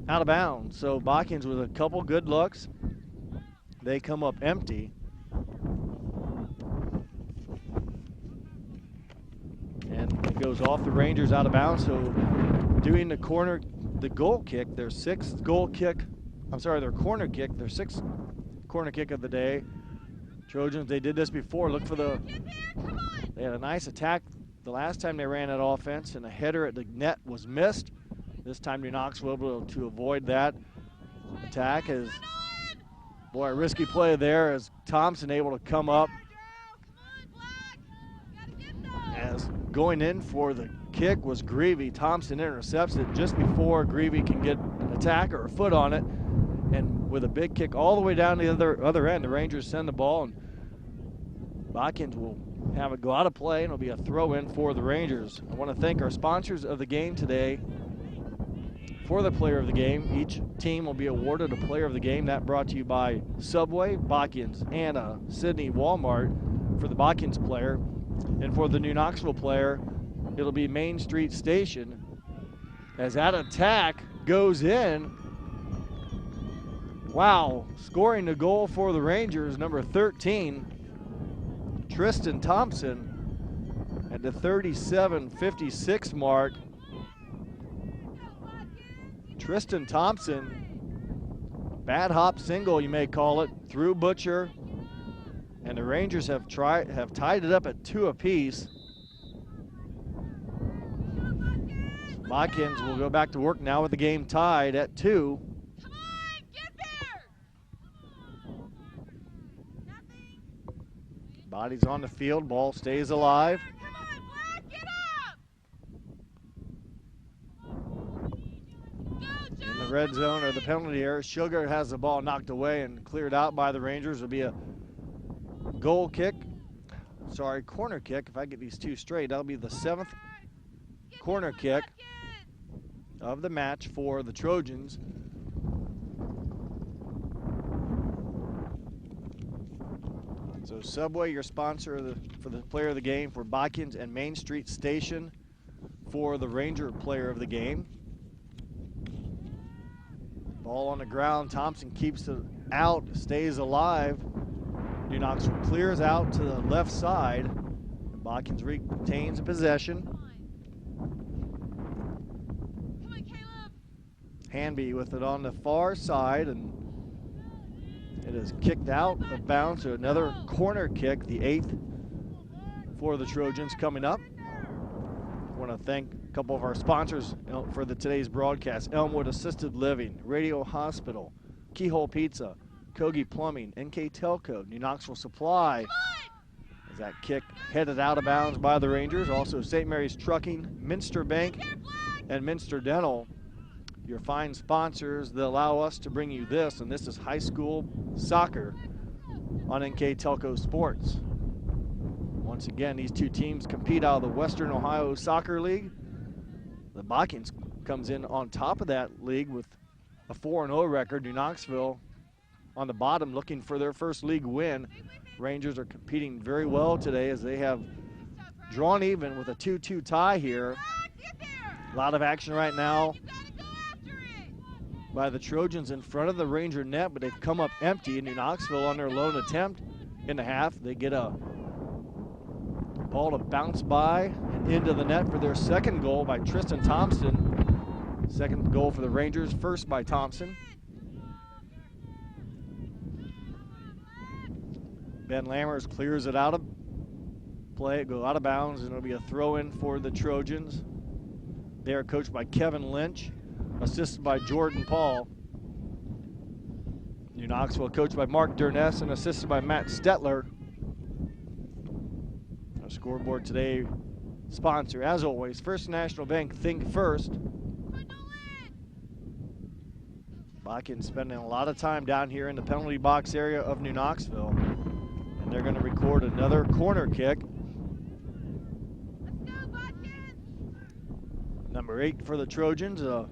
out of bounds. So Botkins with a couple good looks. They come up empty. And it goes off the Rangers out of bounds. So doing the corner, the goal kick, their sixth corner kick, their sixth corner kick of the day. Trojans, they did this before. Look for they had a nice attack the last time they ran that offense, and a header at the net was missed. This time New Knoxville able to avoid that attack. As boy, a risky play there as Thompson able to come up. As going in for the kick was Greavy. Thompson intercepts it just before Greavy can get an attack or a foot on it. And with a big kick all the way down the other end, the Rangers send the ball, and Botkins will have it go out of play, and it'll be a throw in for the Rangers. I want to thank our sponsors of the game today for the player of the game. Each team will be awarded a player of the game. That brought to you by Subway, Botkins, Anna, Sydney, Walmart for the Botkins player. And for the New Knoxville player, it'll be Main Street Station. As that attack goes in, wow, scoring the goal for the Rangers, number 13, Tristan Thompson, at the 37:56 mark. Tristan Thompson, bad hop single you may call it, through Butcher, and the Rangers have tied it up at 2 apiece. Botkins will go back to work now with the game tied at 2. Body's on the field, ball stays alive. In the red zone or the penalty area, Sugar has the ball knocked away and cleared out by the Rangers. It'll be a corner kick. If I get these two straight, that'll be the 7th corner kick of the match for the Trojans. So Subway, your sponsor for the player of the game for Botkins, and Main Street Station for the Ranger player of the game. Ball on the ground. Thompson keeps it out, stays alive. New Knoxville clears out to the left side. And Botkins retains possession. Hanby with it on the far side, and it is kicked out of bounds. So another corner kick, the 8th for the Trojans coming up. I want to thank a couple of our sponsors for today's broadcast. Elmwood Assisted Living, Radio Hospital, Keyhole Pizza, Kogi Plumbing, NK Telco, New Knoxville Supply. As that kick headed out of bounds by the Rangers. Also St. Mary's Trucking, Minster Bank, and Minster Dental. Your fine sponsors that allow us to bring you this, and this is high school soccer on NK Telco Sports. Once again, these two teams compete out of the Western Ohio Soccer League. The Botkins comes in on top of that league with a 4-0 record. New Knoxville on the bottom looking for their first league win. Rangers are competing very well today as they have drawn even with a 2-2 tie here. A lot of action right now by the Trojans in front of the Ranger net, but they've come up empty. New Knoxville on their lone attempt in the half. They get a ball to bounce by and into the net for their second goal by Tristan Thompson. Second goal for the Rangers, first by Thompson. Ben Lammers clears it out of play. It goes out of bounds, and it'll be a throw-in for the Trojans. They are coached by Kevin Lynch assisted by Jordan Paul. New Knoxville coached by Mark Durness and assisted by Matt Stetler. Our scoreboard today, sponsor, as always, First National Bank, think first. Botkins spending a lot of time down here in the penalty box area of New Knoxville. And they're going to record another corner kick. Number 8 for the Trojans, a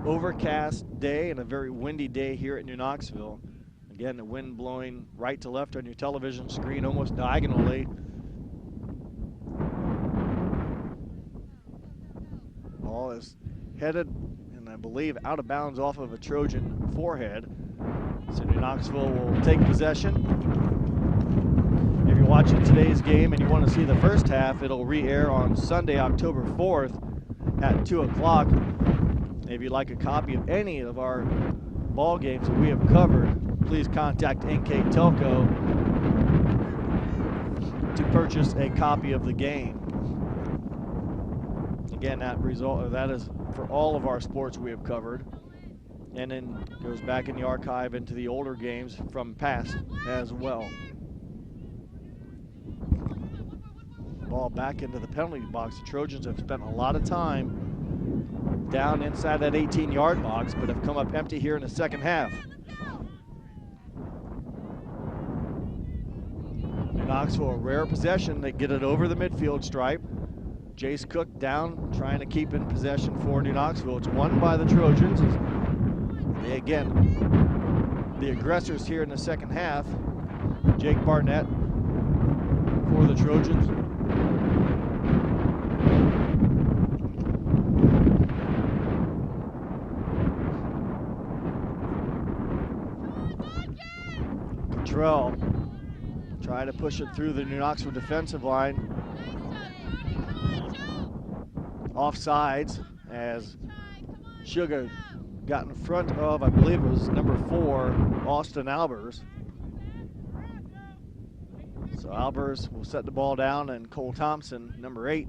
overcast day and a very windy day here at New Knoxville. Again, the wind blowing right to left on your television screen, almost diagonally. Ball is headed, and I believe out of bounds off of a Trojan forehead. So New Knoxville will take possession. If you're watching today's game and you want to see the first half, it'll re-air on Sunday, October 4th at 2 o'clock. If you'd like a copy of any of our ball games that we have covered, please contact NK Telco to purchase a copy of the game. Again, that is for all of our sports we have covered, and then goes back in the archive into the older games from past as well. Ball back into the penalty box. The Trojans have spent a lot of time down inside that 18-yard box, but have come up empty here in the second half. New Knoxville, a rare possession. They get it over the midfield stripe. Jace Cook down, trying to keep in possession for New Knoxville. It's won by the Trojans. They, again, the aggressors here in the second half. Jake Barnett for the Trojans. Cottrell trying to push it through the New Knoxville defensive line. Offsides as Sugar got in front of, I believe it was number 4, Austin Albers. So Albers will set the ball down, and Cole Thompson, number 8,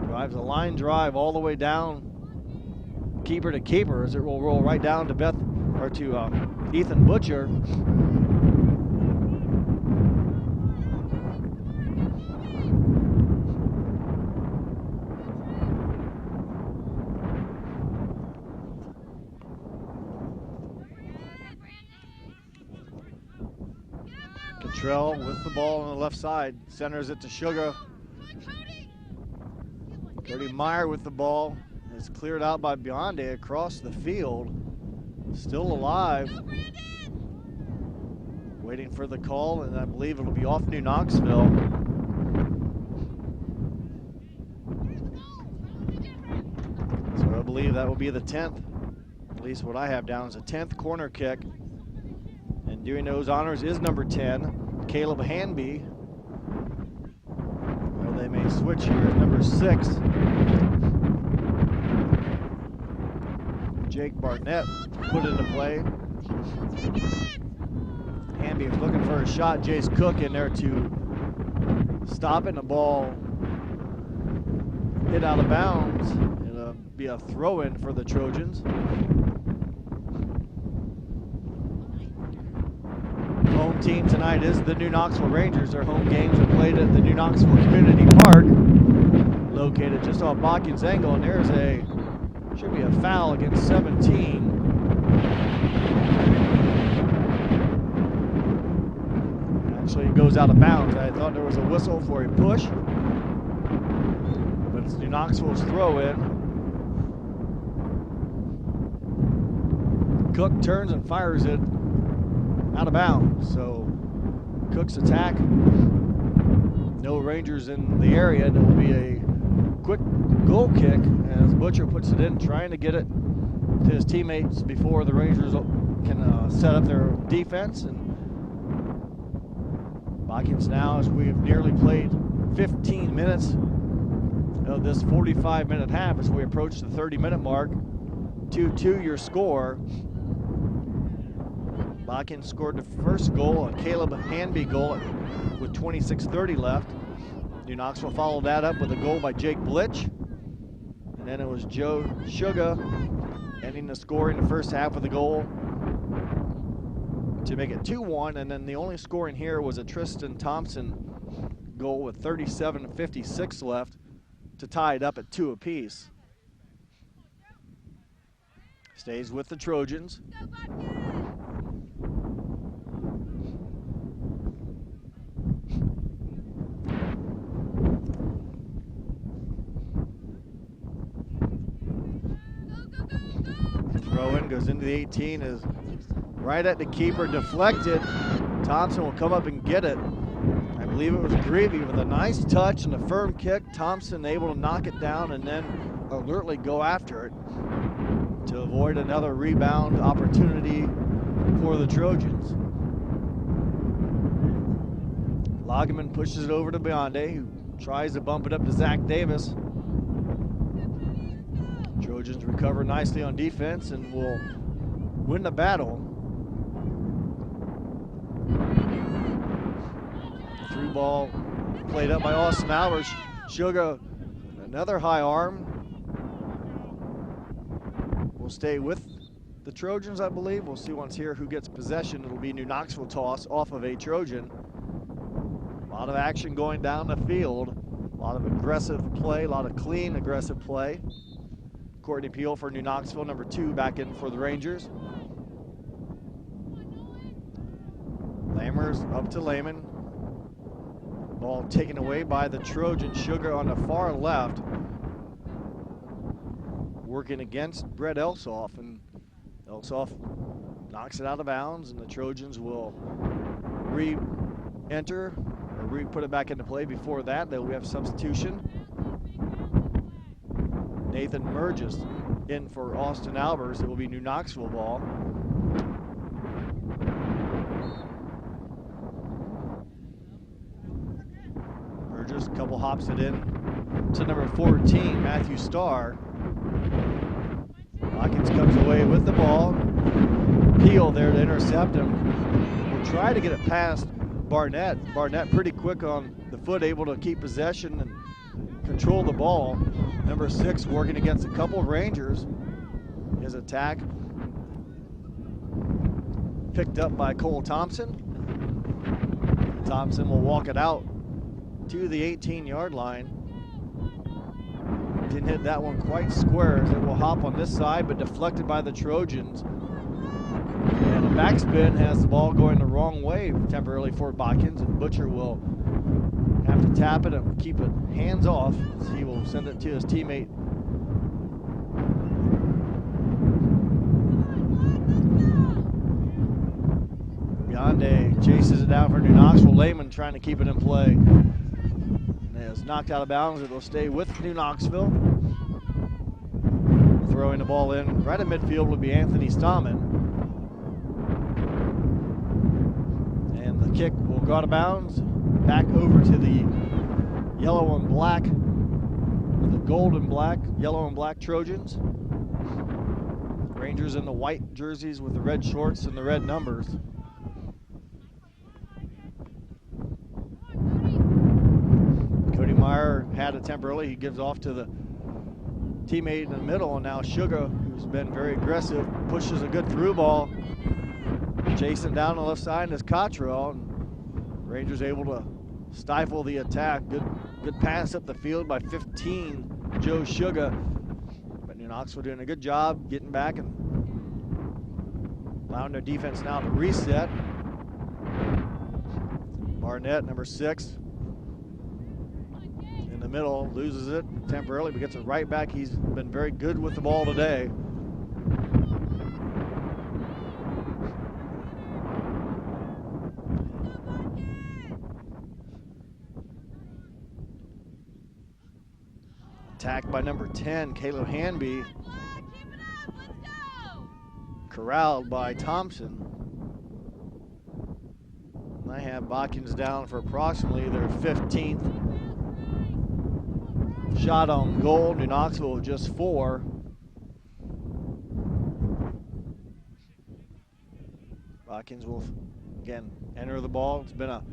drives a line drive all the way down, keeper to keeper, as it will roll right down to Ethan Butcher. Cottrell with the ball on the left side, centers it to Sugar. Cody Meyer with the ball. It's cleared out by Bionde across the field. Still alive. Waiting for the call, and I believe it'll be off New Knoxville. So I believe that will be the 10th. At least what I have down is a 10th corner kick. And doing those honors is number 10, Caleb Hanby. Well, they may switch here. Number 6, Jake Barnett put into play. Hanby is looking for a shot. Jace Cook in there to stop it. The ball hit out of bounds. It'll be a throw-in for the Trojans. Home team tonight is the New Knoxville Rangers. Their home games are played at the New Knoxville Community Park, located just off Botkins Angle, and there's should be a foul against 17. Actually, it goes out of bounds. I thought there was a whistle for a push, but it's New Knoxville's throw-in. Cook turns and fires it out of bounds. So Cook's attack, no Rangers in the area, and it will be a quick goal kick as Butcher puts it in, trying to get it to his teammates before the Rangers can set up their defense. And Botkins now, as we've nearly played 15 minutes of this 45-minute half as we approach the 30-minute mark. 2-2 your score. Botkins scored the first goal, a Caleb Hanby goal with 26:30 left. New Knoxville followed that up with a goal by Jake Blitch. And and it was Joe Sugar ending the score in the first half with a goal to make it 2-1, and then the only scoring here was a Tristan Thompson goal with 37:56 left to tie it up at 2 apiece. Stays with the Trojans. Throw in goes into the 18, is right at the keeper, deflected. Thompson will come up and get it. I believe it was Greavy with a nice touch and a firm kick. Thompson able to knock it down and then alertly go after it to avoid another rebound opportunity for the Trojans. Lagerman pushes it over to Bionde, who tries to bump it up to Zach Davis. Trojans recover nicely on defense and will win the battle. Through ball played up by Austin Albers. Sugar, another high arm. Will stay with the Trojans, I believe. We'll see once here who gets possession. It'll be New Knoxville toss off of a Trojan. A lot of action going down the field. A lot of aggressive play, a lot of clean, aggressive play. Courtney Peel for New Knoxville, number 2 back in for the Rangers. Lammers up to Lehman. Ball taken away by the Trojan. Sugar on the far left. Working against Brett Elsoff, and Elsoff knocks it out of bounds, and the Trojans will re-enter or put it back into play. Before that, though, we have substitution. Nathan Merges in for Austin Albers. It will be New Knoxville ball. Merges, couple hops it in to number 14, Matthew Starr. Botkins comes away with the ball. Peel there to intercept him. Will try to get it past Barnett. Barnett pretty quick on the foot, able to keep possession and control the ball. Number 6 working against a couple of Rangers. His attack picked up by Cole Thompson. Thompson will walk it out to the 18-yard line. Didn't hit that one quite square as it will hop on this side, but deflected by the Trojans. And a backspin has the ball going the wrong way temporarily for Botkins, and Butcher will have to tap it and keep it hands off as he will send it to his teammate. Bionde chases it down for New Knoxville. Lehman trying to keep it in play. And it's knocked out of bounds. It will stay with New Knoxville. Throwing the ball in right at midfield will be Anthony Stahman. And the kick will go out of bounds. Back over to the yellow and black, the gold and black, yellow and black Trojans. Rangers in the white jerseys with the red shorts and the red numbers. Cody Meyer had it temporarily. He gives off to the teammate in the middle, and now Sugar, who's been very aggressive, pushes a good through ball. Chasing down the left side is Cottrell, and Rangers able to stifle the attack. Good pass up the field by 15, Joe Sugar. But New Knoxville doing a good job getting back and allowing their defense now to reset. Barnett, number 6, in the middle, loses it temporarily, but gets it right back. He's been very good with the ball today. Attacked by number 10, Caleb Hanby. Corralled by Thompson. And I have Botkins down for approximately their 15th shot on goal. New Knoxville with just 4. Botkins will again enter the ball. It's been a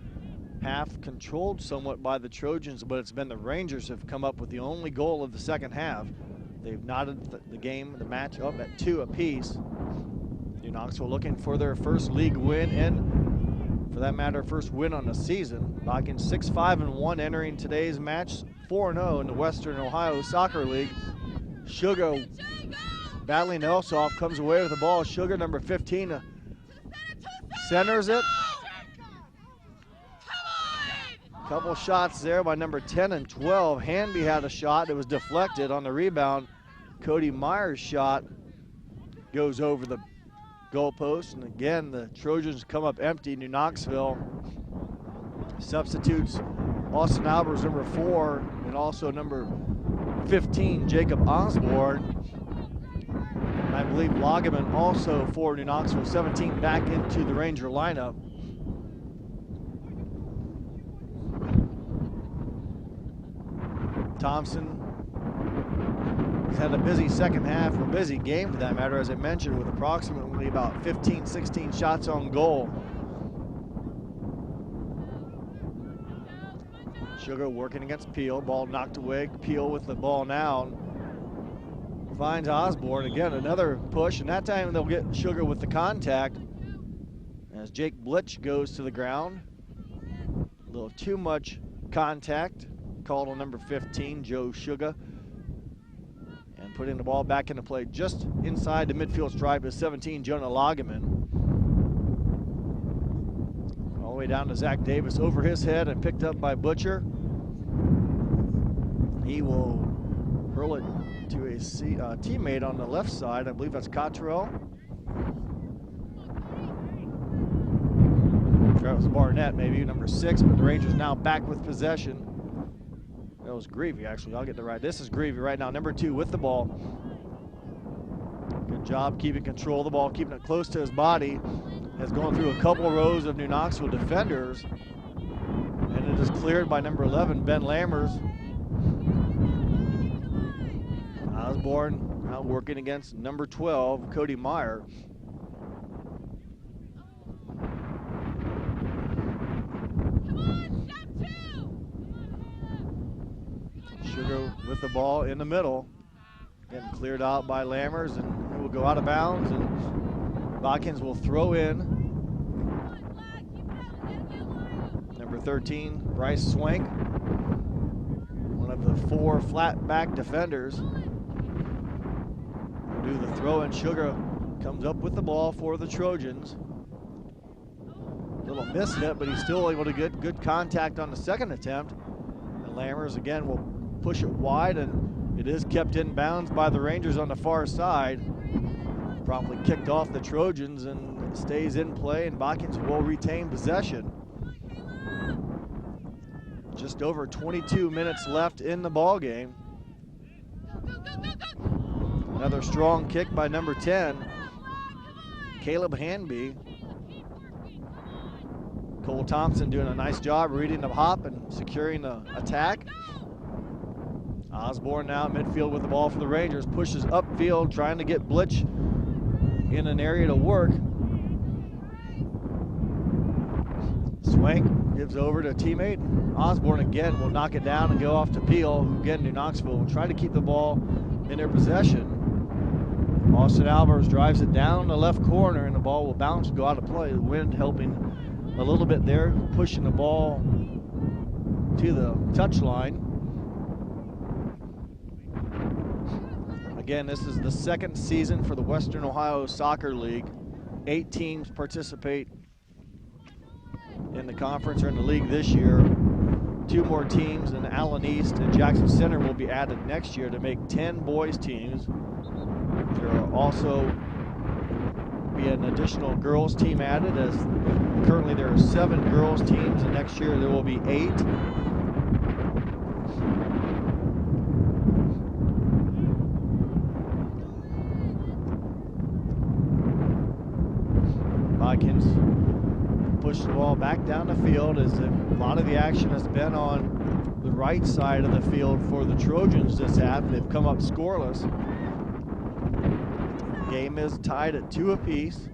half controlled somewhat by the Trojans, but it's been the Rangers who have come up with the only goal of the second half. They've knotted the match up at 2 apiece. New Knoxville looking for their first league win, and for that matter, first win on the season. Botkins 6-5-1 entering today's match, 4-0 in the Western Ohio Soccer League. Sugar battling Elsoff, comes away with the ball. Sugar, number 15, centers it. Couple shots there by number 10 and 12. Hanby had a shot that was deflected on the rebound. Cody Myers' shot goes over the goalpost, and again the Trojans come up empty. New Knoxville substitutes Austin Albers, number 4, and also number 15, Jacob Osborne. And I believe Lageman also for New Knoxville, 17, back into the Ranger lineup. Thompson has had a busy second half, or busy game for that matter, as I mentioned, with approximately about 15, 16 shots on goal. Sugar working against Peel, ball knocked away. Peel with the ball now. Finds Osborne, again another push, and that time they'll get Sugar with the contact as Jake Blitch goes to the ground. A little too much contact called on number 15, Joe Sugar. And putting the ball back into play just inside the midfield stripe is 17, Jonah Lageman. All the way down to Zach Davis over his head and picked up by Butcher. He will hurl it to a teammate on the left side. I believe that's Cottrell. That was Barnett, maybe, number 6, but the Rangers now back with possession. That was Greavy, actually. I'll get the right. This is Greavy right now, number 2 with the ball. Good job keeping control of the ball, keeping it close to his body. Has gone through a couple rows of New Knoxville defenders, and it is cleared by number 11, Ben Lammers. Osborne now working against number 12, Cody Meyer. Sugar with the ball in the middle. Getting cleared out by Lammers, and it will go out of bounds, and Botkins will throw in. Number 13, Bryce Swank, one of the 4 flat back defenders. Will do the throw, and Sugar comes up with the ball for the Trojans. Little miss hit, but he's still able to get good contact on the second attempt. And Lammers again will push it wide, and it is kept in bounds by the Rangers on the far side. Promptly kicked off the Trojans, and it stays in play, and Botkins will retain possession. Just over 22 minutes left in the ball game. Another strong kick by number 10, Caleb Hanby. Cole Thompson doing a nice job reading the hop and securing the attack. Osborne now midfield with the ball for the Rangers, pushes upfield trying to get Blitch in an area to work. Swank gives over to a teammate. Osborne again will knock it down and go off to Peel, who again New Knoxville will try to keep the ball in their possession. Austin Albers drives it down the left corner, and the ball will bounce and go out of play. The wind helping a little bit there, pushing the ball to the touchline. Again, this is the second season for the Western Ohio Soccer League. 8 teams participate in the conference or in the league this year. 2 more teams in Allen East and Jackson Center will be added next year to make 10 boys teams. There will also be an additional girls team added, as currently there are 7 girls teams, and next year there will be 8. Botkins push the ball back down the field, as a lot of the action has been on the right side of the field for the Trojans this half. They've come up scoreless. Game is tied at 2 apiece.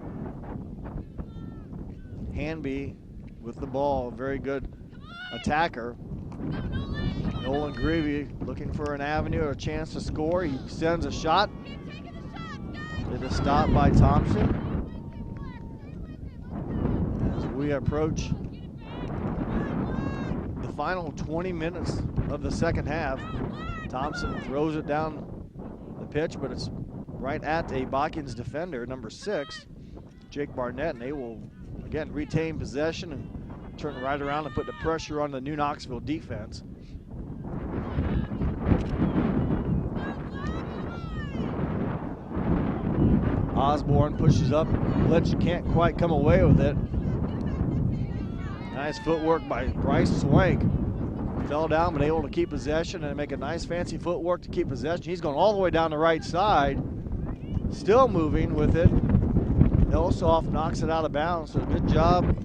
Hanby with the ball, very good attacker. Nolan Greavy looking for an avenue or a chance to score. He sends a shot. It is stopped by Thompson. As we approach the final 20 minutes of the second half, Thompson throws it down the pitch, but it's right at a Botkins defender, number 6, Jake Barnett, and they will again retain possession and turn right around and put the pressure on the New Knoxville defense. Osborne pushes up, Glitch can't quite come away with it. Nice footwork by Bryce Swank. Fell down, but able to keep possession and make a nice fancy footwork to keep possession. He's going all the way down the right side, still moving with it. Elsoff knocks it out of bounds, so good job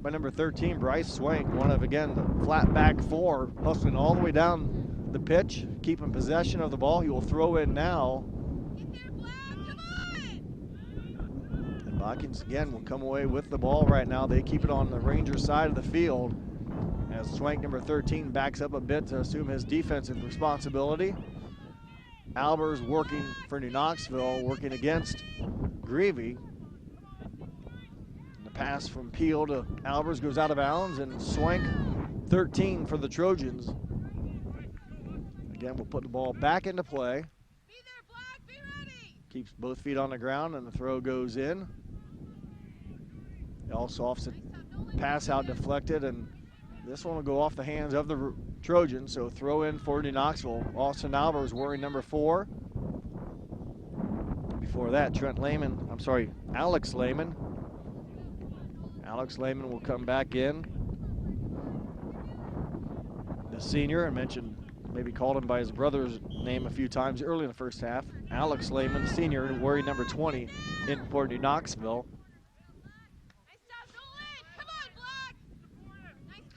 by number 13, Bryce Swank, one of, again, the flat back 4, hustling all the way down the pitch, keeping possession of the ball. He will throw in now. And Botkins, again, will come away with the ball right now. They keep it on the Rangers side of the field as Swank, number 13, backs up a bit to assume his defensive responsibility. Albers working for New Knoxville, working against Greavy. The pass from Peel to Albers goes out of bounds, and Swank, 13 for the Trojans. Again, we'll put the ball back into play. Be there, Black, be ready. Keeps both feet on the ground, and the throw goes in. Elsoff's pass out deflected, and this one will go off the hands of the Trojans, so throw in for New Knoxville. Austin Albers wearing number 4. Before that, Alex Lehman. Alex Lehman will come back in. The senior, I mentioned, maybe called him by his brother's name a few times early in the first half. Alex Lehman, senior, wearing number 20 in for New Knoxville.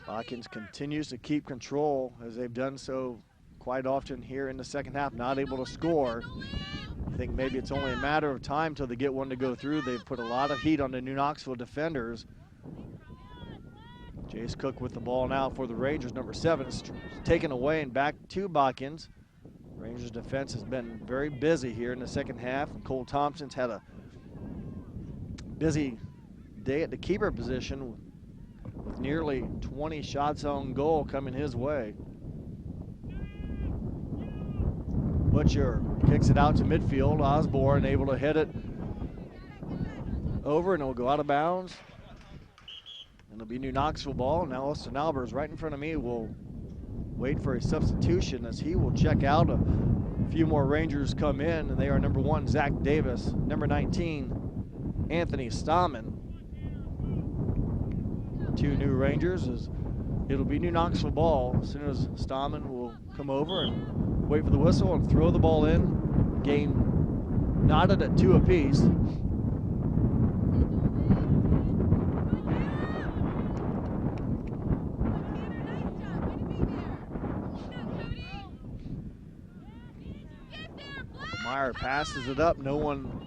Botkins continues to keep control as they've done so quite often here in the second half, not able to score. I think maybe it's only a matter of time till they get one to go through. They've put a lot of heat on the New Knoxville defenders. Jace Cook with the ball now for the Rangers. Number 7 is taken away and back to Botkins. Rangers defense has been very busy here in the second half. Cole Thompson's had a busy day at the keeper position with nearly 20 shots on goal coming his way. Butcher kicks it out to midfield. Osborne able to hit it over, and it'll go out of bounds. And it'll be New Knoxville ball. Now Austin Albers right in front of me will wait for a substitution as he will check out. A few more Rangers come in, and they are number 1, Zach Davis, number 19, Anthony Stammen. 2 new Rangers. It'll be New Knoxville ball as soon as Stammen will come over and wait for the whistle and throw the ball in. Game knotted at 2 apiece. Meyer passes it up. No one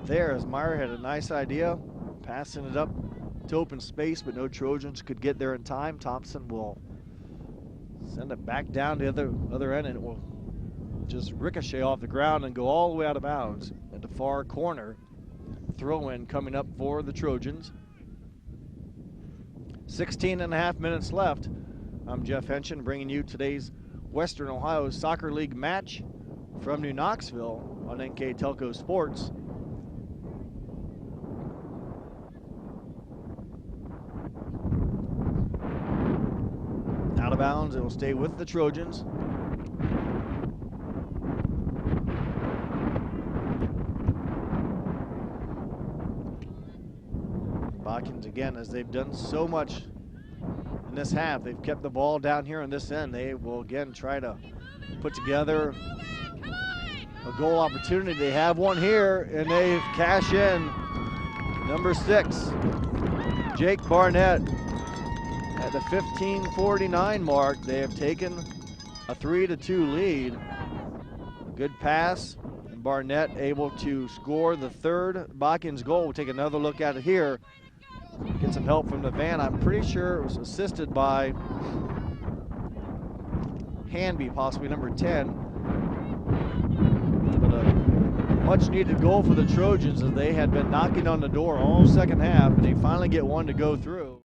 there as Meyer had a nice idea, passing it up to open space, but no Trojans could get there in time. Thompson will send it back down to the other end, and it will just ricochet off the ground and go all the way out of bounds at the far corner. Throw-in coming up for the Trojans. 16.5 minutes left. I'm Jeff Henshin bringing you today's Western Ohio Soccer League match from New Knoxville on NK Telco Sports. Out of bounds, it will stay with the Trojans. Botkins again, as they've done so much in this half, they've kept the ball down here on this end. They will again try to put together a goal opportunity. They have one here, and they cash in. Number 6, Jake Barnett. At the 15:49 mark, they have taken a 3-2 lead. Good pass, and Barnett able to score the 3rd Botkins goal. We'll take another look at it here. Get some help from the van. I'm pretty sure it was assisted by Hanby, possibly number 10. But a much needed goal for the Trojans, as they had been knocking on the door all second half, and they finally get one to go through.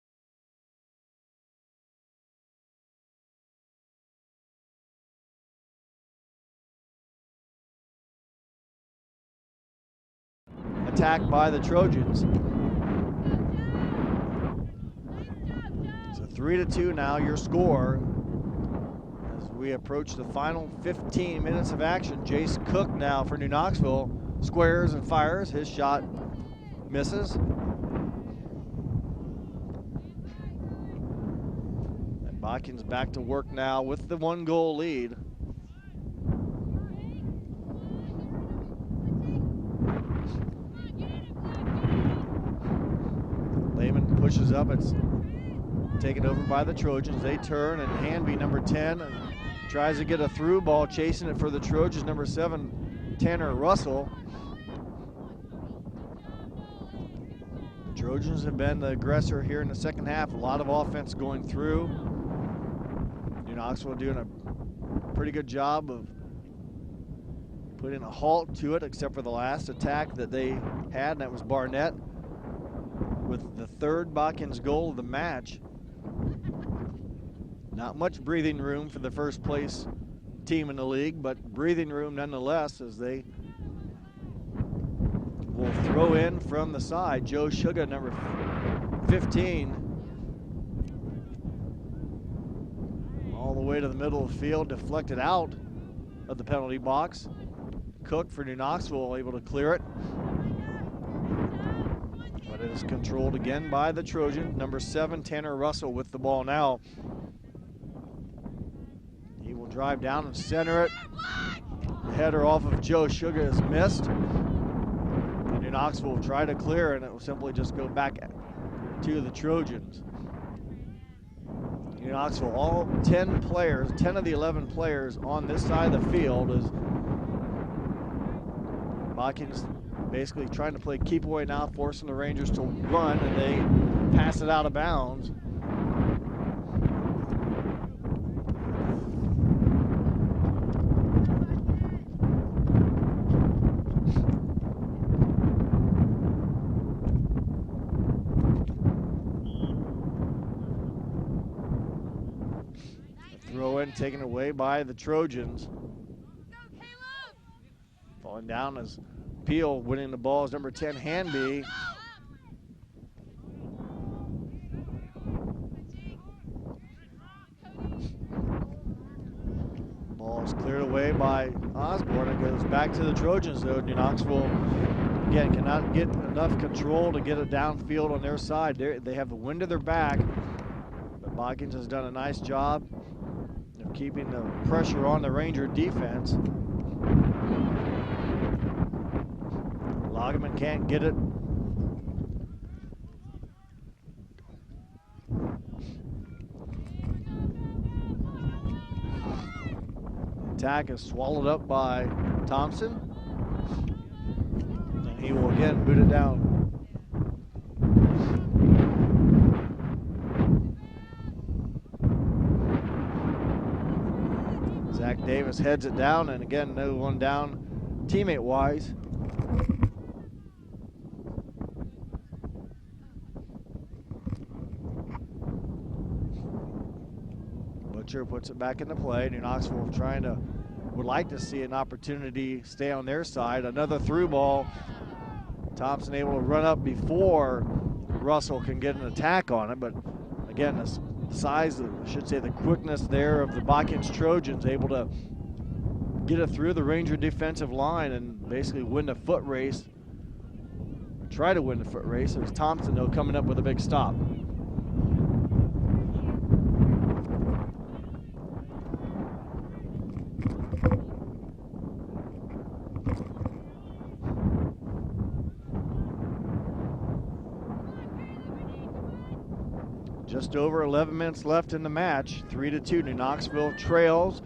Attack by the Trojans. So 3-2 now, your score. As we approach the final 15 minutes of action, Jace Cook now for New Knoxville squares and fires. His shot misses. And Botkins back to work now with the 1-goal lead. Lehman pushes up. It's taken over by the Trojans. They turn, and Hanby, number 10, tries to get a through ball, chasing it for the Trojans. Number 7, Tanner Russell. The Trojans have been the aggressor here in the second half. A lot of offense going through. New Knoxville doing a pretty good job of putting a halt to it, except for the last attack that they had, and that was Barnett with the third Botkins goal of the match. Not much breathing room for the first place team in the league, but breathing room nonetheless, as they will throw in from the side. Joe Sugar, number 15, all the way to the middle of the field, deflected out of the penalty box. Cook for New Knoxville able to clear it, but it is controlled again by the Trojan. Number 7, Tanner Russell with the ball now. He will drive down and center it. The header off of Joe Sugar is missed. And New Knoxville will try to clear, and it will simply just go back to the Trojans. New Knoxville, all 10 players, 10 of the 11 players on this side of the field, is Botkins basically trying to play keep away now, forcing the Rangers to run, and they pass it out of bounds. Throw in taken away by the Trojans. Falling down as Peel winning the ball is number 10, Hanby. Ball is cleared away by Osborne. It goes back to the Trojans, though. New Knoxville, again, cannot get enough control to get it downfield on their side. They have the wind to their back, but Botkins has done a nice job of keeping the pressure on the Ranger defense. Lagerman can't get it. Attack is swallowed up by Thompson, and he will again boot it down. Zach Davis heads it down, and again, no one down teammate-wise. Butcher puts it back into play. New Knoxville would like to see an opportunity stay on their side. Another through ball. Thompson able to run up before Russell can get an attack on it, but again, the size, I should say the quickness there of the Botkins Trojans, able to get it through the Ranger defensive line and basically win the foot race. Try to win the foot race. It was Thompson, though, coming up with a big stop. Just over 11 minutes left in the match. 3-2. New Knoxville trails.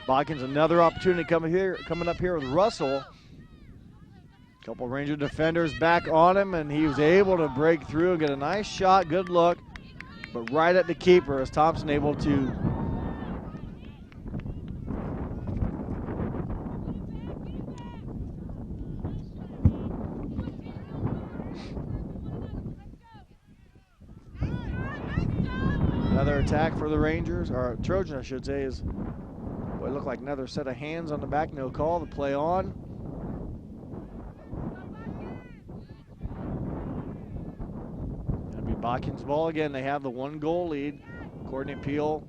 Botkins another opportunity coming up here with Russell. Couple Ranger defenders back on him, and he was able to break through and get a nice shot. Good look, but right at the keeper as Thompson able to attack for the Rangers, or Trojans I should say, is what looked like another set of hands on the back. No call. The play on. It'll be Botkins' ball again. They have the 1-goal lead. Courtney Peel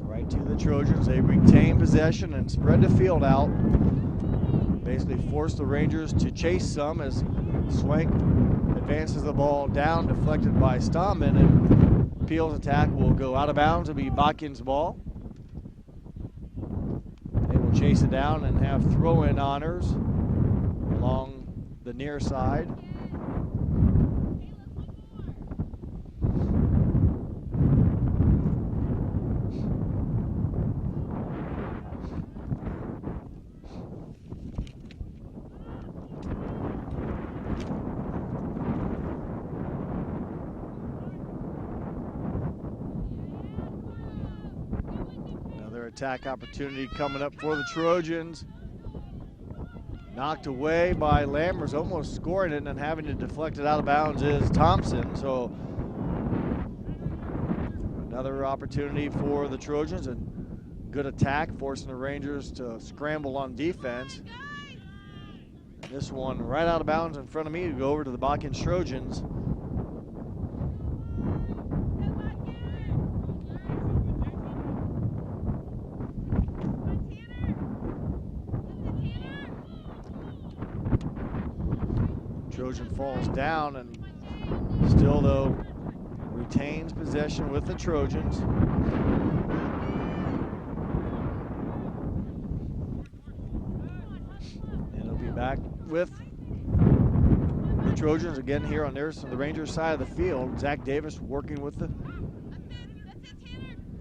right to the Trojans. They retain possession and spread the field out. Basically force the Rangers to chase some as Swank advances the ball down, deflected by Stammen, and Peel's attack will go out of bounds. It'll be Botkins' ball. They will chase it down and have throw-in honors along the near side. Attack opportunity coming up for the Trojans. Knocked away by Lammers, almost scoring it, and then having to deflect it out of bounds is Thompson. So another opportunity for the Trojans. A good attack, forcing the Rangers to scramble on defense. This one right out of bounds in front of me to go over to the Botkins Trojans. Trojan falls down and still, though, retains possession with the Trojans. And it'll be back with the Trojans again here on the Rangers side of the field. Zach Davis working with the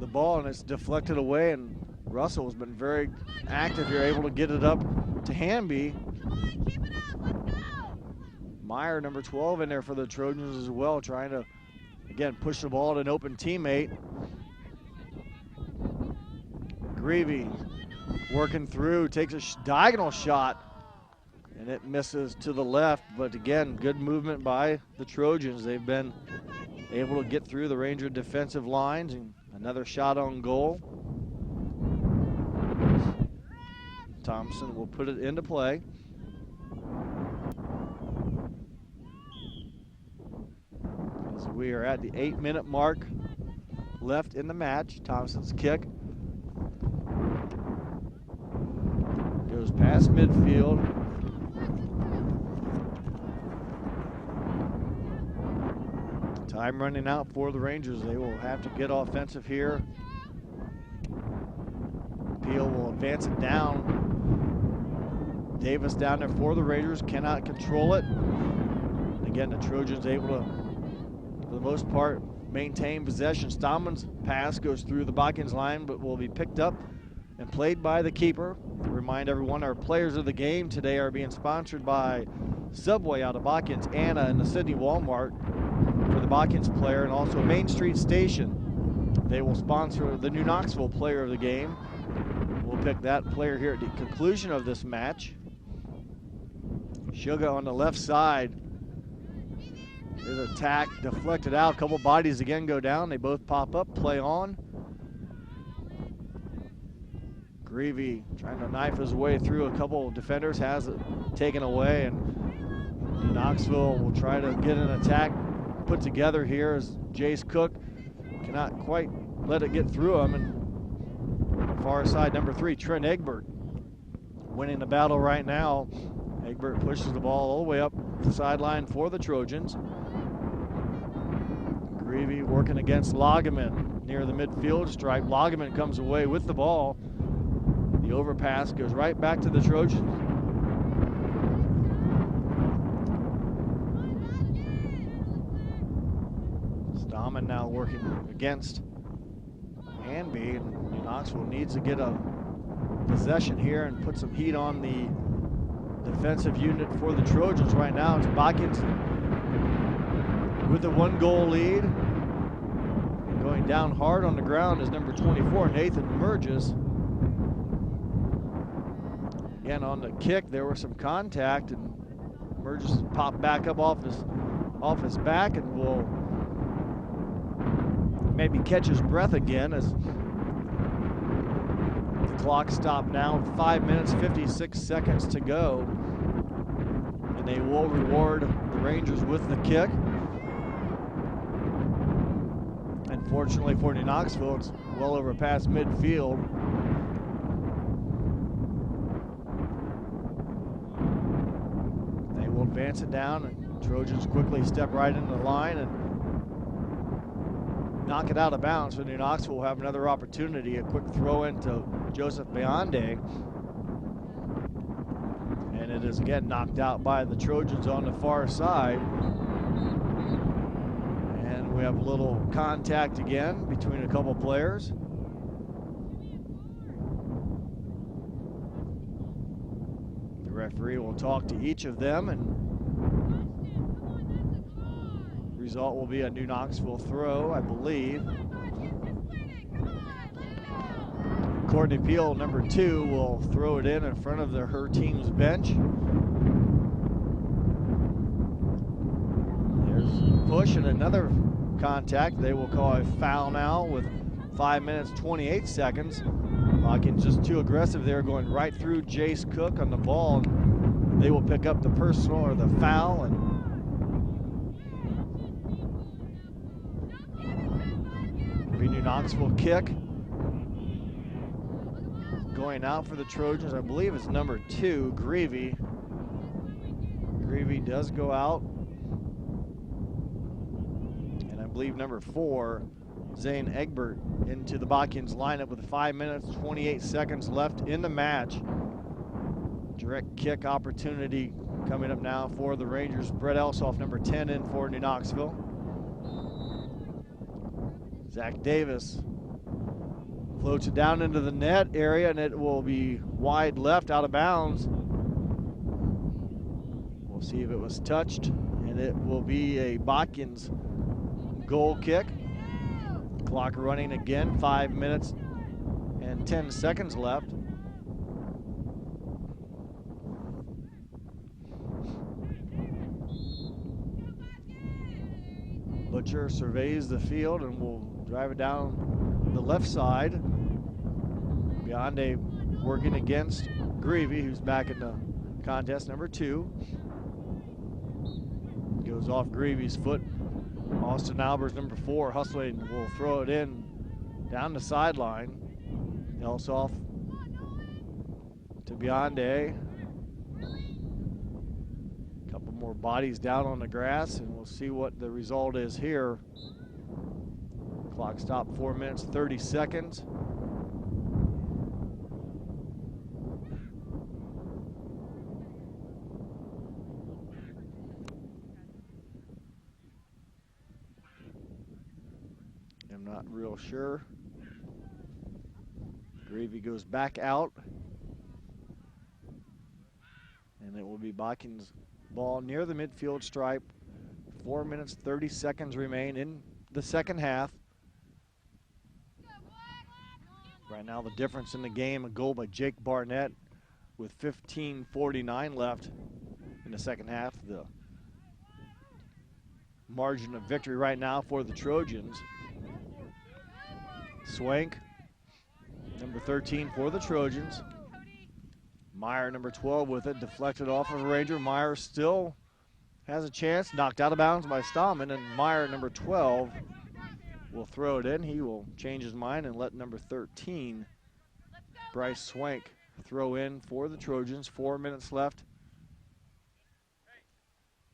ball, and it's deflected away, and Russell has been very active here, able to get it up to Hamby. Meyer, number 12, in there for the Trojans as well, trying to, again, push the ball to an open teammate. Greavy working through, takes a diagonal shot, and it misses to the left. But again, good movement by the Trojans. They've been able to get through the Ranger defensive lines, and another shot on goal. Thompson will put it into play. As we are at the 8-minute mark left in the match. Thompson's kick goes past midfield. Time running out for the Rangers. They will have to get offensive here. Peel will advance it down. Davis down there for the Rangers, cannot control it. And again, the Trojans able to, for the most part, maintain possession. Stammen's pass goes through the Botkins line, but will be picked up and played by the keeper. To remind everyone, our players of the game today are being sponsored by Subway out of Botkins, Anna, and the Sydney Walmart for the Botkins player, and also Main Street Station. They will sponsor the New Knoxville player of the game. We'll pick that player here at the conclusion of this match. Sugar on the left side. His attack deflected out. A couple bodies again go down. They both pop up, play on. Greavy trying to knife his way through a couple defenders, has it taken away, and Knoxville will try to get an attack put together here as Jace Cook cannot quite let it get through him. And far side, number 3, Trent Egbert, winning the battle right now. Egbert pushes the ball all the way up the sideline for the Trojans. Greavy working against Lageman near the midfield stripe. Lageman comes away with the ball. The overpass goes right back to the Trojans. Stammen now working against Hanby, and New Knoxville needs to get a possession here and put some heat on the defensive unit for the Trojans right now. It's Botkins with a 1-goal lead. Going down hard on the ground is number 24, Nathan Merges. Again, on the kick, there was some contact, and Merges popped back up off his back and will maybe catch his breath again as the clock stopped now. 5 minutes, 56 seconds to go. And they will reward the Rangers with the kick. Unfortunately for New Knoxville, it's well over past midfield. They will advance it down, and Trojans quickly step right into the line and knock it out of bounds. So New Knoxville will have another opportunity. A quick throw into Joseph Beyonde. And it is again knocked out by the Trojans on the far side. And we have a little contact again between a couple players. The referee will talk to each of them, and result will be a New Knoxville throw, I believe. Courtney Peel, number 2, will throw it in front of her team's bench. There's a push and another contact. They will call a foul now with 5 minutes, 28 seconds. Botkins just too aggressive there, going right through Jace Cook on the ball. They will pick up the personal or the foul, and be New Knoxville kick. Going out for the Trojans, I believe it's number 2, Greavy. Greavy does go out. And I believe number 4, Zane Egbert, into the Botkins lineup with 5 minutes, 28 seconds left in the match. Direct kick opportunity coming up now for the Rangers. Brett Elsoff, number 10, in for New Knoxville. Zach Davis floats it down into the net area, and it will be wide left, out of bounds. We'll see if it was touched, and it will be a Botkins goal kick. Clock running again, 5 minutes and 10 seconds left. Butcher surveys the field and will drive it down the left side. Beyonde working against Greavy, who's back in the contest, number 2. Goes off Greavy's foot. Austin Albers, number 4, hustling, will throw it in down the sideline. Elsoff to Beyonde. Couple more bodies down on the grass, and we'll see what the result is here. Clock stopped, 4 minutes, 30 seconds. I'm not real sure. Greavy goes back out. And it will be Botkins ball near the midfield stripe. 4 minutes, 30 seconds remain in the second half. Right now the difference in the game, a goal by Jake Barnett with 15:49 left in the second half. The margin of victory right now for the Trojans. Swank, number 13 for the Trojans. Meyer, number 12, with it, deflected off of a Ranger. Meyer still has a chance, knocked out of bounds by Stallman, and Meyer, number 12, will throw it in. He will change his mind and let number 13, Bryce Swank, throw in for the Trojans. 4 minutes left.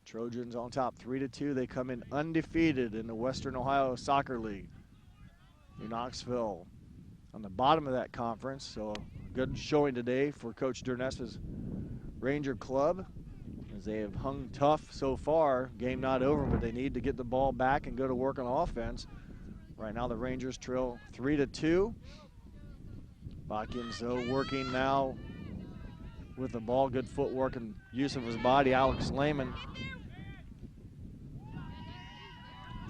Trojans on top, 3-2. They come in undefeated in the Western Ohio Soccer League. New Knoxville on the bottom of that conference, so a good showing today for Coach Dernespa's Ranger Club, as they have hung tough so far. Game not over, but they need to get the ball back and go to work on offense. Right now the Rangers trail 3-2. Botkins, though, working now with the ball. Good footwork and use of his body. Alex Lehman.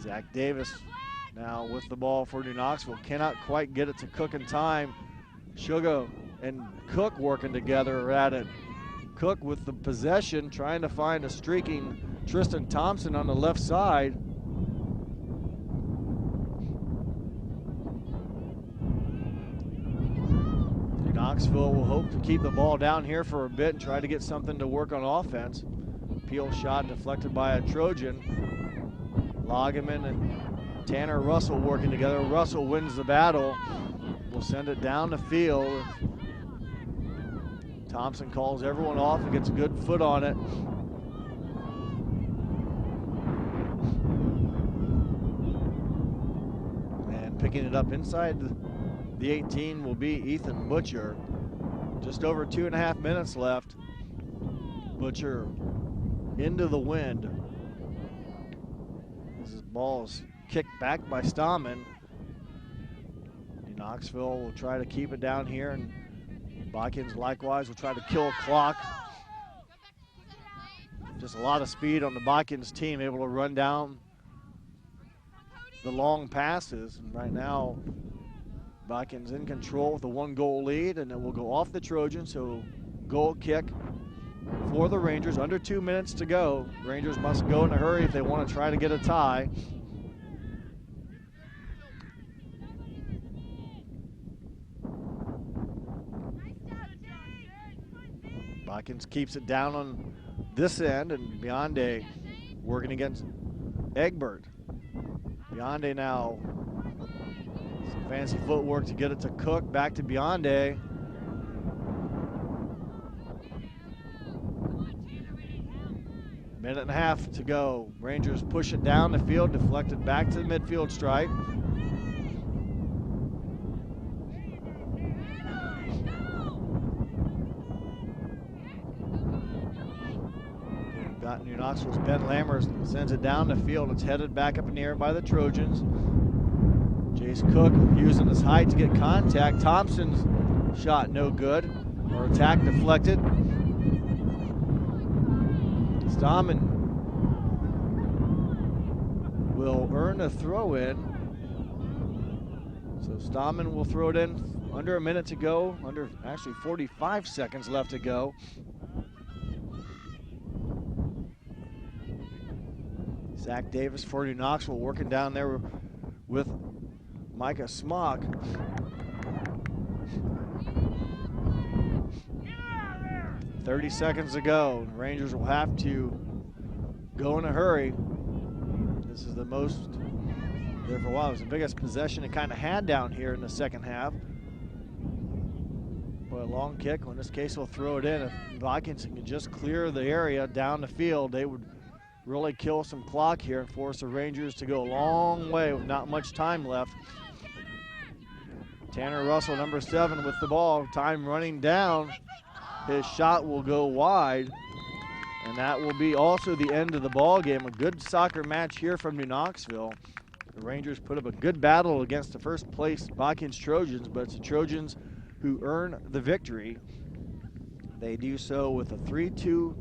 Zach Davis now with the ball for New Knoxville. Cannot quite get it to Cook in time. Sugar and Cook working together at it. Cook with the possession, trying to find a streaking Tristan Thompson on the left side. Knoxville will hope to keep the ball down here for a bit and try to get something to work on offense. Peel shot deflected by a Trojan. Loggeman and Tanner Russell working together. Russell wins the battle. Will send it down the field. Thompson calls everyone off and gets a good foot on it. And picking it up inside the 18 will be Ethan Butcher. Just over 2.5 minutes left. Butcher into the wind. This ball is kicked back by Stammen. Knoxville will try to keep it down here, and Botkins likewise will try to kill a clock. Just a lot of speed on the Botkins team, able to run down the long passes. And right now, Botkins in control with a 1-goal lead, and it will go off the Trojans, so goal kick for the Rangers. Under 2 minutes to go. Rangers must go in a hurry if they want to try to get a tie. Botkins keeps it down on this end, and Bionde working against Egbert. Bionde now, some fancy footwork to get it to Cook, back to Bionde. Minute and a half to go. Rangers push it down the field, deflected back to the midfield stripe. Got New Knoxville's Ben Lammers, sends it down the field. It's headed back up in the air by the Trojans. Jace Cook using his height to get contact. Thompson's shot no good, or attack deflected. Stammen will earn a throw in. So Stammen will throw it in under a minute to go, under actually 45 seconds left to go. Zach Davis for New Knoxville working down there with Micah Smock. "30 seconds to go. Rangers will have to go in a hurry. This is the most, there for a while, it was the biggest possession it kind of had down here in the second half. But a long kick, in this case, will throw it in. If Botkins can just clear the area down the field, they would really kill some clock here and force the Rangers to go a long way with not much time left. Tanner Russell, number 7, with the ball. Time running down. His shot will go wide, and that will be also the end of the ball game. A good soccer match here from New Knoxville. The Rangers put up a good battle against the first place Botkins Trojans, but it's the Trojans who earn the victory. They do so with a 3-2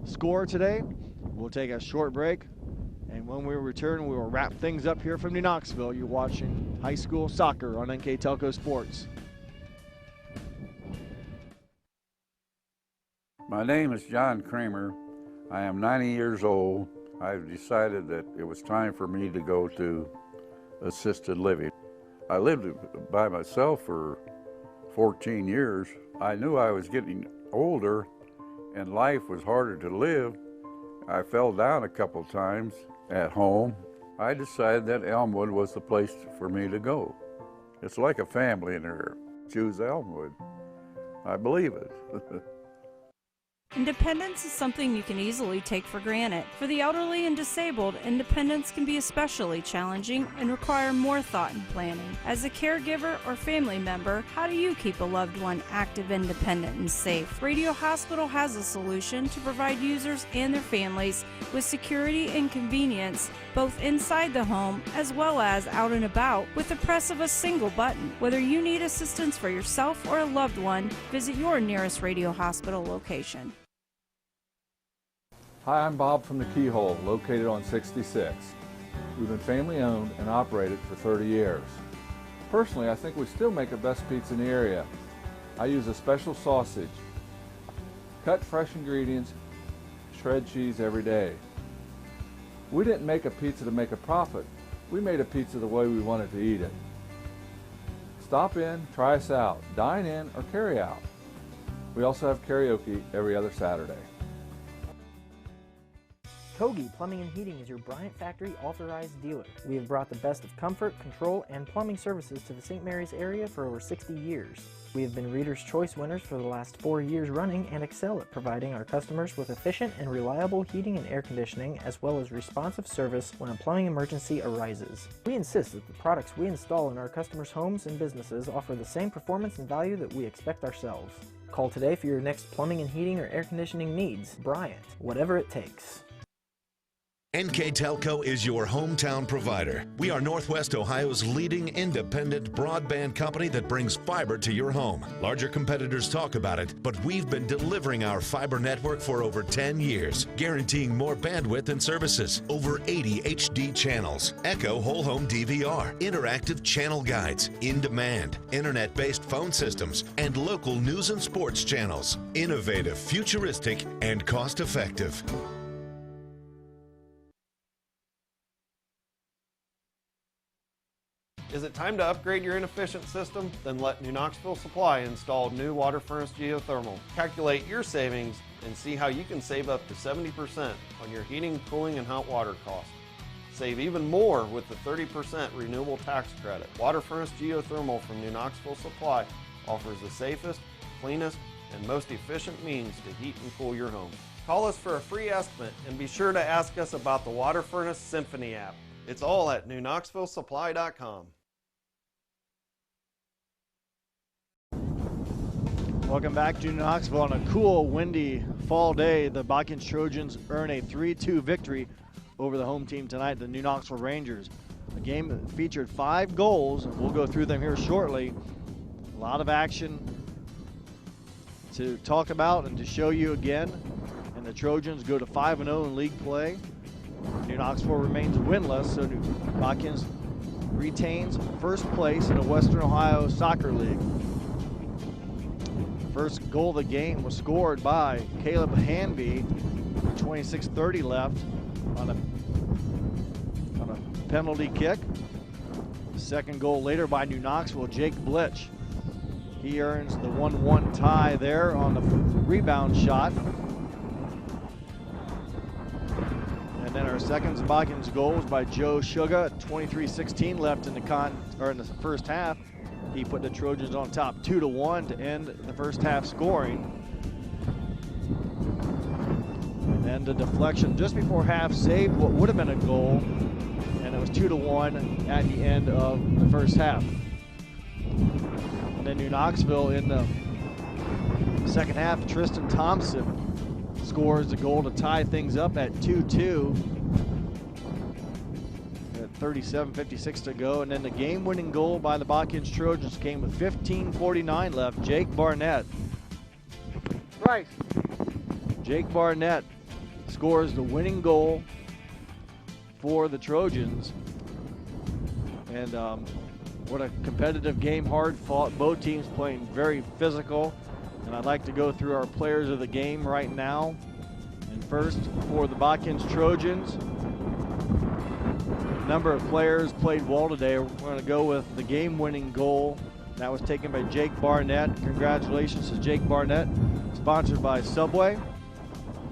score today. We'll take a short break, and when we return, we will wrap things up here from New Knoxville. You're watching high school soccer on NK Telco Sports. My name is John Kramer. I am 90 years old. I've decided that it was time for me to go to assisted living. I lived by myself for 14 years. I knew I was getting older and life was harder to live. I fell down a couple times at home. I decided that Elmwood was the place for me to go. It's like a family in there. Choose Elmwood. I believe it. Independence is something you can easily take for granted. For the elderly and disabled, independence can be especially challenging and require more thought and planning. As a caregiver or family member, how do you keep a loved one active, independent, and safe? Radio Hospital has a solution to provide users and their families with security and convenience, both inside the home as well as out and about, with the press of a single button. Whether you need assistance for yourself or a loved one, visit your nearest Radio Hospital location. Hi, I'm Bob from the Keyhole, located on 66. We've been family owned and operated for 30 years. Personally, I think we still make the best pizza in the area. I use a special sausage. Cut fresh ingredients, shred cheese every day. We didn't make a pizza to make a profit. We made a pizza the way we wanted to eat it. Stop in, try us out, dine in, or carry out. We also have karaoke every other Saturday. Kogi Plumbing and Heating is your Bryant Factory authorized dealer. We have brought the best of comfort, control, and plumbing services to the St. Mary's area for over 60 years. We have been Reader's Choice winners for the last 4 years running and excel at providing our customers with efficient and reliable heating and air conditioning, as well as responsive service when a plumbing emergency arises. We insist that the products we install in our customers' homes and businesses offer the same performance and value that we expect ourselves. Call today for your next plumbing and heating or air conditioning needs. Bryant, whatever it takes. NK Telco is your hometown provider. We are Northwest Ohio's leading independent broadband company that brings fiber to your home. Larger competitors talk about it, but we've been delivering our fiber network for over 10 years, guaranteeing more bandwidth and services, over 80 HD channels, Echo whole home DVR, interactive channel guides, in-demand, internet-based phone systems, and local news and sports channels. Innovative, futuristic, and cost-effective. Is it time to upgrade your inefficient system? Then let New Knoxville Supply install new water furnace geothermal. Calculate your savings and see how you can save up to 70% on your heating, cooling, and hot water costs. Save even more with the 30% renewable tax credit. Water furnace geothermal from New Knoxville Supply offers the safest, cleanest, and most efficient means to heat and cool your home. Call us for a free estimate and be sure to ask us about the Water Furnace Symphony app. It's all at newknoxvillesupply.com. Welcome back to Knoxville. On a cool, windy fall day, the Botkins Trojans earn a 3-2 victory over the home team tonight, the New Knoxville Rangers. The game that featured 5 goals, and we'll go through them here shortly. A lot of action to talk about and to show you again. And the Trojans go to 5-0 in league play. New Knoxville remains winless, so Botkins retains first place in the Western Ohio Soccer League. First goal of the game was scored by Caleb Hanby, 26:30 left on a penalty kick. Second goal later by New Knoxville, Jake Blitch. He earns the 1-1 tie there on the rebound shot. And then our second Botkins goal was by Joe Suga, 23:16 left in the first half. He put the Trojans on top 2-1 to end the first half scoring. And then the deflection just before half saved what would have been a goal, and it was 2-1 at the end of the first half. And then New Knoxville in the second half, Tristan Thompson scores the goal to tie things up at 2-2. 37:56 to go, and then the game-winning goal by the Botkins Trojans came with 15:49 left. Jake Barnett. Right. Jake Barnett scores the winning goal for the Trojans, and what a competitive game, hard fought. Both teams playing very physical, and I'd like to go through our players of the game right now. And first, for the Botkins Trojans, number of players played well today. We're going to go with the game-winning goal. That was taken by Jake Barnett. Congratulations to Jake Barnett, sponsored by Subway.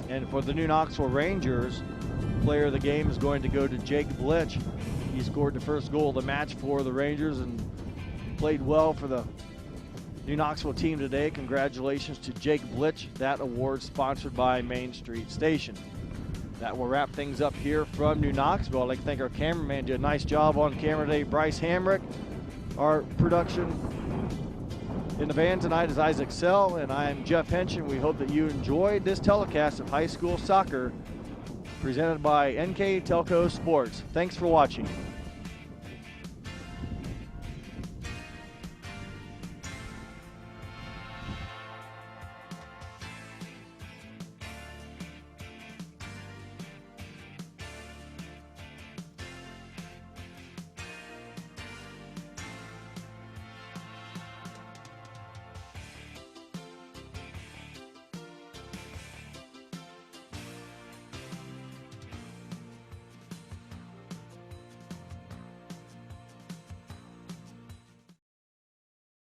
And for the New Knoxville Rangers, player of the game is going to go to Jake Blitch. He scored the first goal of the match for the Rangers and played well for the New Knoxville team today. Congratulations to Jake Blitch. That award sponsored by Main Street Station. That will wrap things up here from New Knoxville. I'd like to thank our cameraman, did a nice job on camera today, Bryce Hamrick. Our production in the van tonight is Isaac Sell, and I am Jeff Henson. We hope that you enjoyed this telecast of high school soccer presented by NK Telco Sports. Thanks for watching.